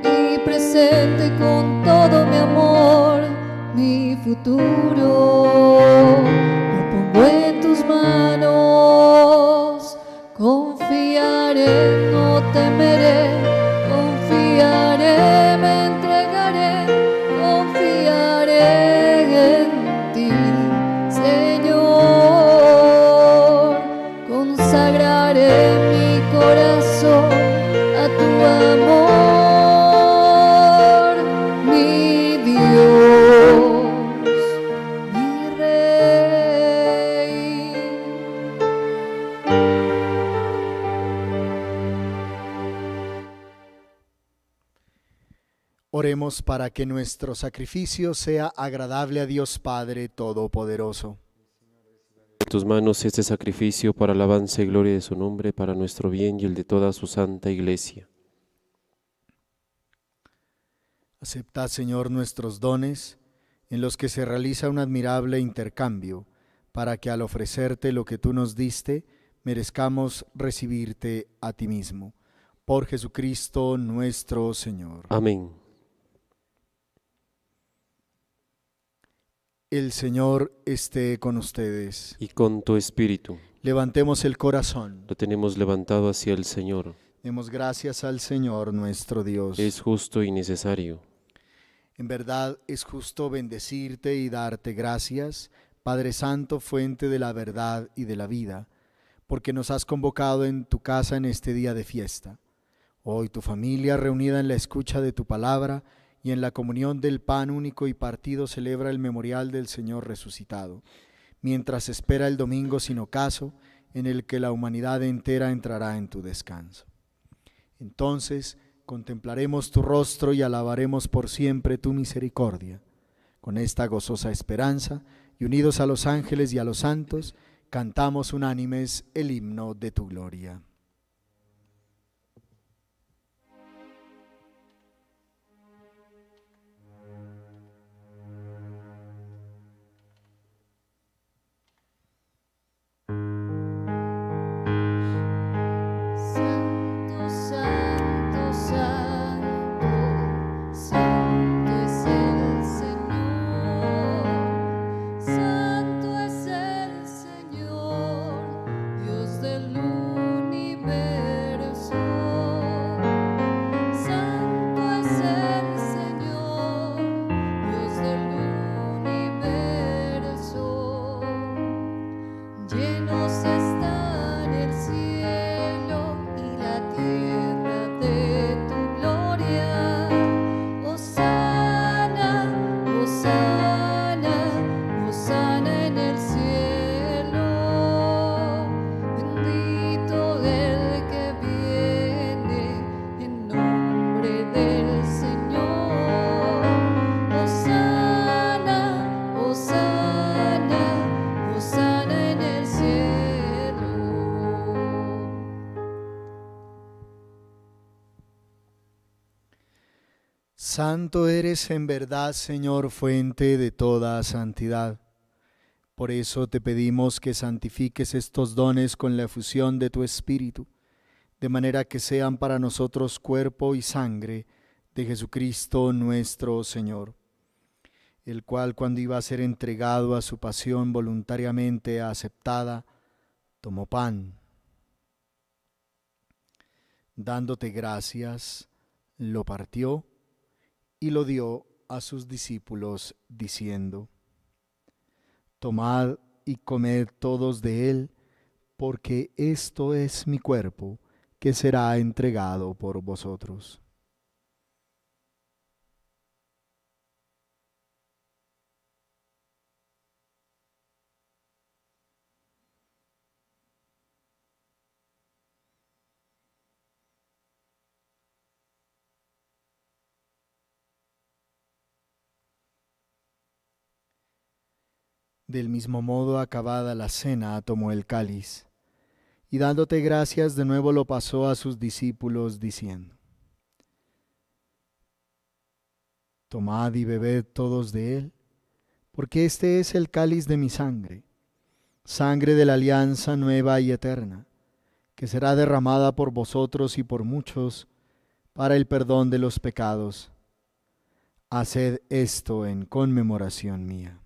mi presente con todo mi amor, mi futuro lo pongo en tus manos. Oremos para que nuestro sacrificio sea agradable a Dios Padre Todopoderoso. En tus manos este sacrificio para alabanza y gloria de su nombre, para nuestro bien y el de toda su santa Iglesia. Aceptad, Señor, nuestros dones, en los que se realiza un admirable intercambio, para que al ofrecerte lo que tú nos diste, merezcamos recibirte a ti mismo. Por Jesucristo nuestro Señor. Amén. El Señor esté con ustedes. Y con tu espíritu. Levantemos el corazón. Lo tenemos levantado hacia el Señor. Demos gracias al Señor nuestro Dios. Es justo y necesario. En verdad es justo bendecirte y darte gracias, Padre Santo, fuente de la verdad y de la vida, porque nos has convocado en tu casa en este día de fiesta. Hoy tu familia, reunida en la escucha de tu palabra y en la comunión del pan único y partido, celebra el memorial del Señor resucitado, mientras espera el domingo sin ocaso, en el que la humanidad entera entrará en tu descanso. Entonces contemplaremos tu rostro y alabaremos por siempre tu misericordia. Con esta gozosa esperanza, y unidos a los ángeles y a los santos, cantamos unánimes el himno de tu gloria. Santo, santo, santo, santo es el Señor, santo es el Señor, Dios del universo. Santo es el Señor, Dios del universo. Llenos están el cielo y la tierra de tu gloria. Hosana, hosana, hosana en el cielo. Bendito el que viene en nombre del Señor. Hosana, hosana, hosana en el cielo. Santo eres en verdad, Señor, fuente de toda santidad. Por eso te pedimos que santifiques estos dones con la efusión de tu Espíritu, de manera que sean para nosotros cuerpo y sangre de Jesucristo nuestro Señor, el cual, cuando iba a ser entregado a su pasión voluntariamente aceptada, tomó pan. Dándote gracias, lo partió y lo dio a sus discípulos, diciendo: Tomad y comed todos de él, porque esto es mi cuerpo, que será entregado por vosotros. Del mismo modo, acabada la cena, tomó el cáliz, y dándote gracias de nuevo lo pasó a sus discípulos, diciendo: Tomad y bebed todos de él, porque este es el cáliz de mi sangre, sangre de la alianza nueva y eterna, que será derramada por vosotros y por muchos para el perdón de los pecados. Haced esto en conmemoración mía.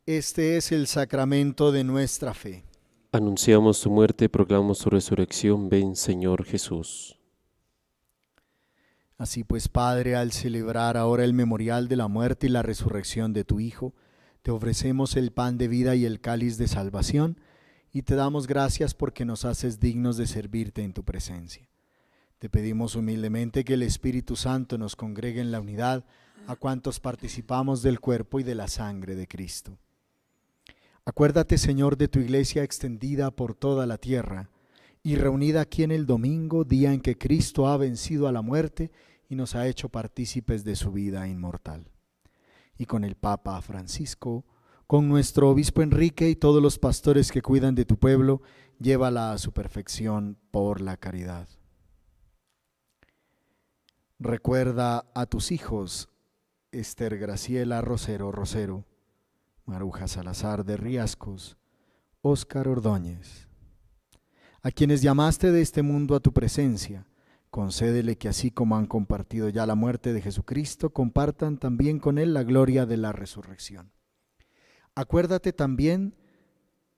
Este es el sacramento de nuestra fe. Anunciamos tu muerte, proclamamos tu resurrección. Ven, Señor Jesús. Así pues, Padre, al celebrar ahora el memorial de la muerte y la resurrección de tu Hijo, Te ofrecemos el pan de vida y el cáliz de salvación, y te damos gracias porque nos haces dignos de servirte en tu presencia. Te pedimos humildemente que el Espíritu Santo nos congregue en la unidad a cuantos participamos del cuerpo y de la sangre de Cristo. Acuérdate, Señor, de tu iglesia extendida por toda la tierra y reunida aquí en el domingo, día en que Cristo ha vencido a la muerte y nos ha hecho partícipes de su vida inmortal. Y con el Papa Francisco, con nuestro obispo Enrique y todos los pastores que cuidan de tu pueblo, llévala a su perfección por la caridad. Recuerda a tus hijos, Esther Graciela Rosero, Maruja Salazar de Riascos, Óscar Ordóñez, a quienes llamaste de este mundo a tu presencia. Concédele que así como han compartido ya la muerte de Jesucristo, compartan también con Él la gloria de la resurrección. Acuérdate también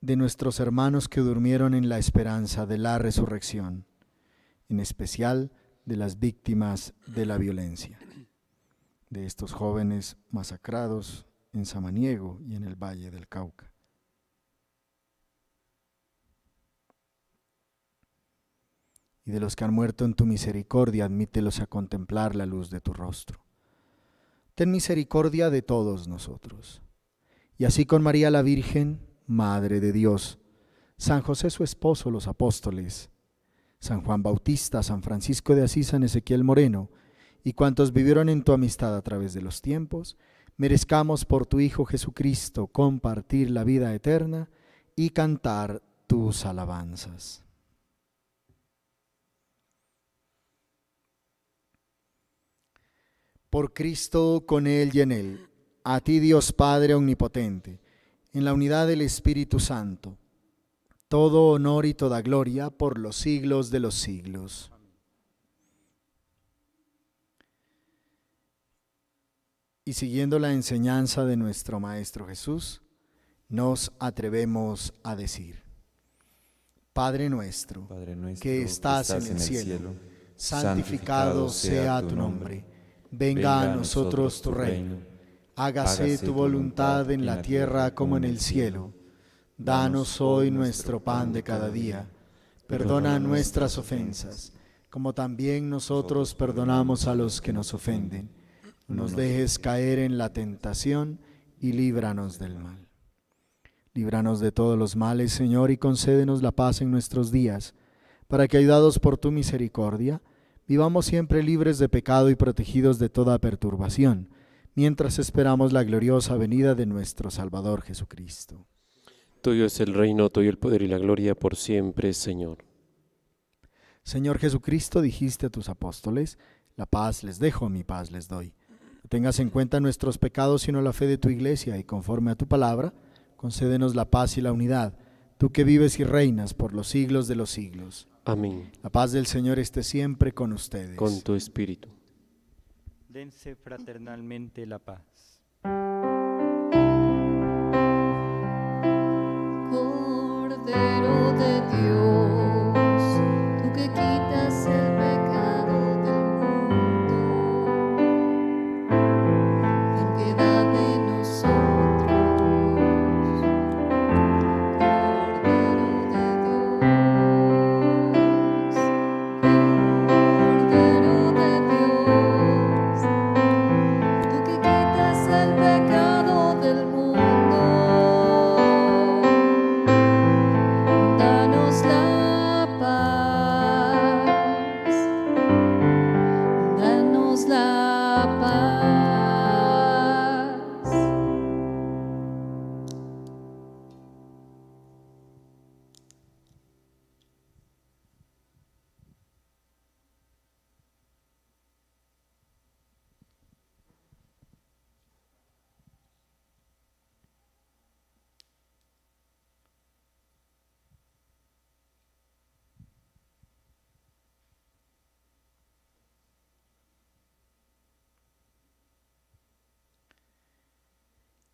de nuestros hermanos que durmieron en la esperanza de la resurrección, en especial de las víctimas de la violencia, de estos jóvenes masacrados en Samaniego y en el Valle del Cauca. Y de los que han muerto en tu misericordia, admítelos a contemplar la luz de tu rostro. Ten misericordia de todos nosotros. Y así con María la Virgen, Madre de Dios, San José su esposo, los apóstoles, San Juan Bautista, San Francisco de Asís, San Ezequiel Moreno, y cuantos vivieron en tu amistad a través de los tiempos, merezcamos por tu Hijo Jesucristo compartir la vida eterna y cantar tus alabanzas. Por Cristo, con Él y en Él, a ti Dios Padre Omnipotente, en la unidad del Espíritu Santo, todo honor y toda gloria por los siglos de los siglos. Y siguiendo la enseñanza de nuestro Maestro Jesús, nos atrevemos a decir: Padre nuestro, que estás en el cielo, santificado sea tu nombre. Venga a nosotros tu reino. Hágase tu voluntad en la tierra como en el cielo. Danos hoy nuestro pan de cada día. Perdona nuestras ofensas, como también nosotros perdonamos a los que nos ofenden. No nos dejes caer en la tentación y líbranos del mal. Líbranos de todos los males, Señor, y concédenos la paz en nuestros días, para que, ayudados por tu misericordia, vivamos siempre libres de pecado y protegidos de toda perturbación, mientras esperamos la gloriosa venida de nuestro Salvador Jesucristo. Tuyo es el reino, tuyo el poder y la gloria por siempre, Señor. Señor Jesucristo, dijiste a tus apóstoles: la paz les dejo, mi paz les doy. No tengas en cuenta nuestros pecados, sino la fe de tu iglesia, y conforme a tu palabra, concédenos la paz y la unidad, tú que vives y reinas por los siglos de los siglos. Amén. La paz del Señor esté siempre con ustedes. Con tu espíritu. Dense fraternalmente la paz. Cordero de Dios, tú que quitas el pecado del mundo, ten piedad de nosotros. Cordero de Dios, tú que quitas el pecado del mundo, danos la paz, danos la paz.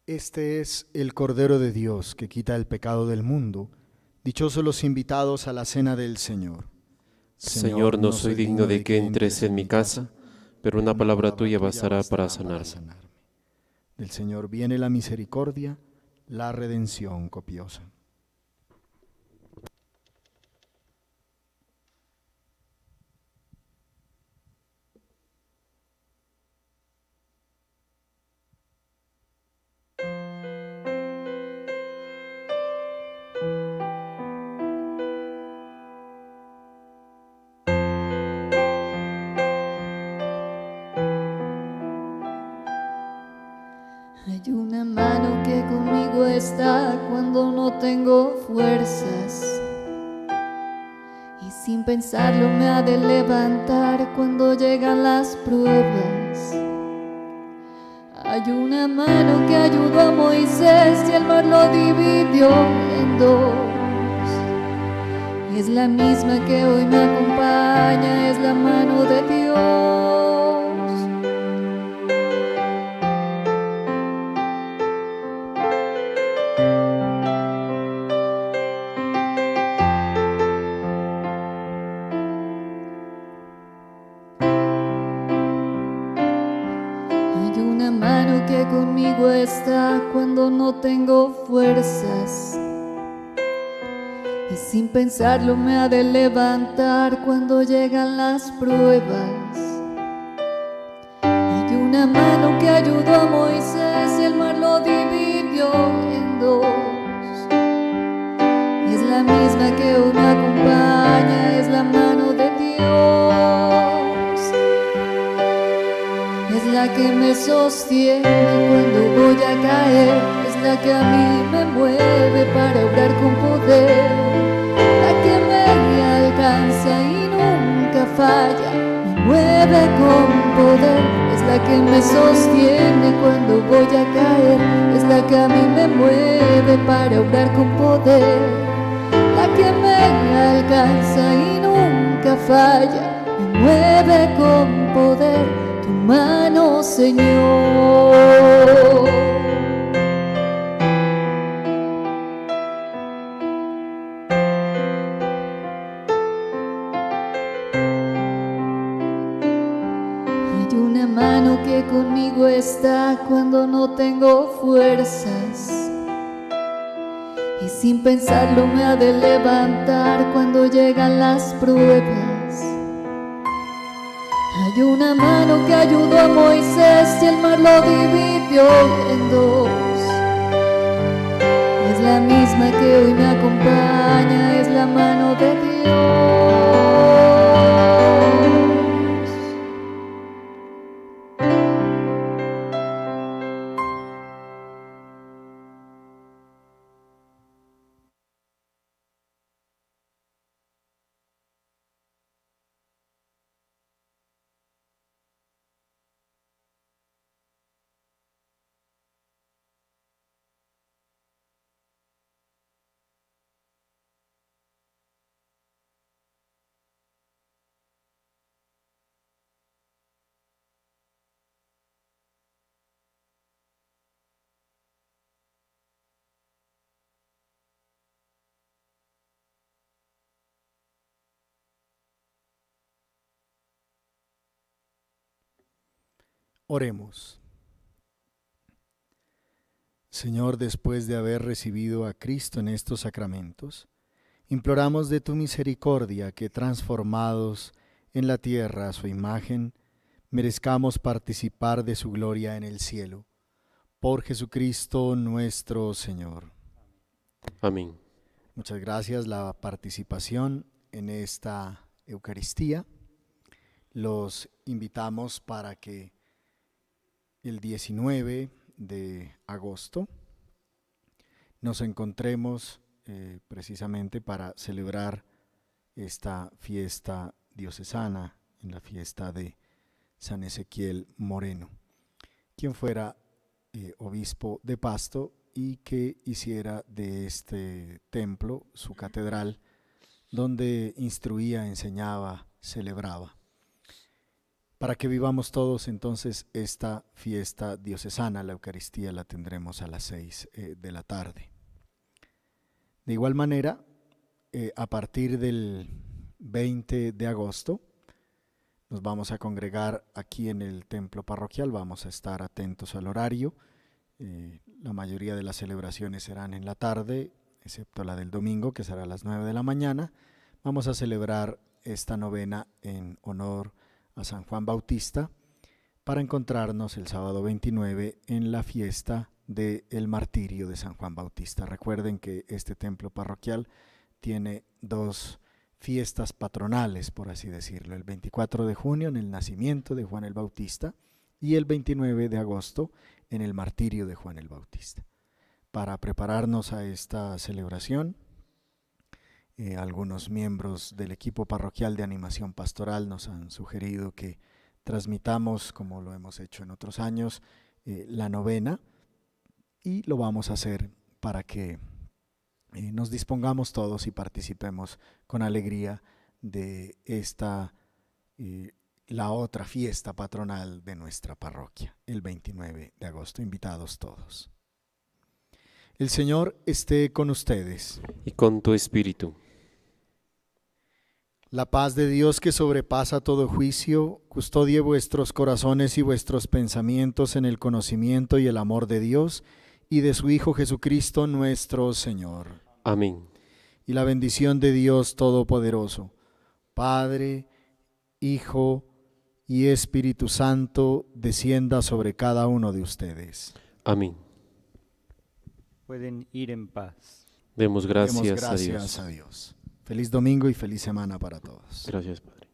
Este es el Cordero de Dios que quita el pecado del mundo. Dichosos los invitados a la cena del Señor. Señor, no soy digno de que entres en mi casa, pero una palabra tuya bastará para sanarme. Del Señor viene la misericordia, la redención copiosa. Hay una mano que conmigo está cuando no tengo fuerzas, y sin pensarlo me ha de levantar cuando llegan las pruebas. Hay una mano que ayudó a Moisés y el mar lo dividió en dos, y es la misma que hoy me acompaña, es la mano de Dios. Hay una mano que conmigo está cuando no tengo fuerzas, y sin pensarlo me ha de levantar cuando llegan las pruebas. Hay una mano que ayudó a Moisés y el mar lo dividió en dos, y es la misma que hoy me acompaña, es la mano de Dios. Es la que me sostiene cuando voy a caer, es la que a mí me mueve para obrar con poder, la que me alcanza y nunca falla, me mueve con poder. Es la que me sostiene cuando voy a caer, es la que a mí me mueve para obrar con poder, la que me alcanza y nunca falla, me mueve con poder. Tu mano, Señor. Hay una mano que conmigo está cuando no tengo fuerzas, y sin pensarlo me ha de levantar cuando llegan las pruebas. Hay una mano que ayudó a Moisés y el mar lo dividió en dos, es la misma que hoy me acompaña, es la mano de Dios. Oremos. Señor, después de haber recibido a Cristo en estos sacramentos, imploramos de tu misericordia que, transformados en la tierra a su imagen, merezcamos participar de su gloria en el cielo. Por Jesucristo nuestro Señor. Amén. Muchas gracias. La participación en esta Eucaristía. Los invitamos para que el 19 de agosto nos encontremos precisamente para celebrar esta fiesta diocesana, en la fiesta de San Ezequiel Moreno, quien fuera obispo de Pasto y que hiciera de este templo su catedral, donde instruía, enseñaba, celebraba. Para que vivamos todos entonces esta fiesta diocesana, la Eucaristía la tendremos a las 6 de la tarde. De igual manera, a partir del 20 de agosto, nos vamos a congregar aquí en el templo parroquial, vamos a estar atentos al horario, La mayoría de las celebraciones serán en la tarde, excepto la del domingo, que será a las 9 de la mañana. Vamos a celebrar esta novena en honor a San Juan Bautista, para encontrarnos el sábado 29 en la fiesta del martirio de San Juan Bautista. Recuerden que este templo parroquial tiene dos fiestas patronales, por así decirlo: el 24 de junio en el nacimiento de Juan el Bautista y el 29 de agosto en el martirio de Juan el Bautista. Para prepararnos a esta celebración, algunos miembros del equipo parroquial de animación pastoral nos han sugerido que transmitamos, como lo hemos hecho en otros años, la novena, y lo vamos a hacer para que nos dispongamos todos y participemos con alegría de esta, la otra fiesta patronal de nuestra parroquia, el 29 de agosto. Invitados todos. El Señor esté con ustedes. Y con tu espíritu. La paz de Dios, que sobrepasa todo juicio, custodie vuestros corazones y vuestros pensamientos en el conocimiento y el amor de Dios y de su Hijo Jesucristo nuestro Señor. Amén. Y la bendición de Dios Todopoderoso, Padre, Hijo y Espíritu Santo, descienda sobre cada uno de ustedes. Amén. Pueden ir en paz. Demos gracias, Demos gracias a Dios. a Dios. Feliz domingo y feliz semana para todos. Gracias, Padre.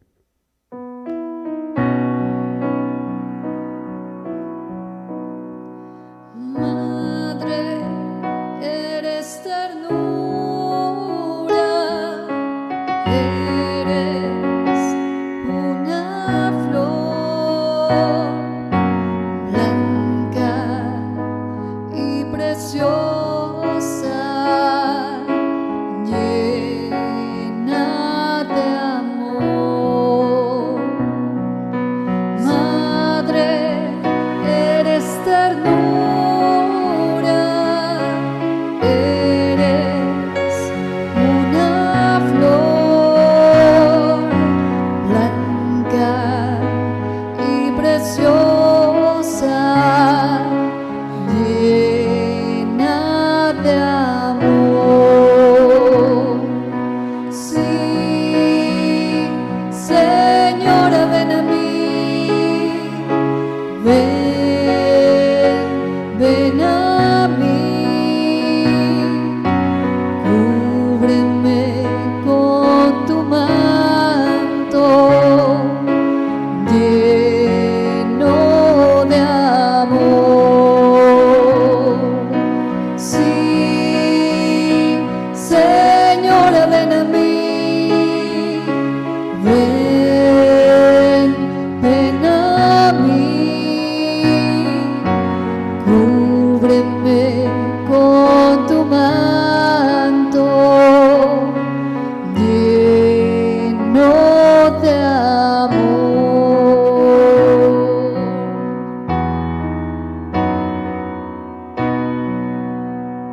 Madre, eres ternura, eres una flor blanca y preciosa, llena de amor. Madre, eres ternura, eres una flor blanca y preciosa, llena de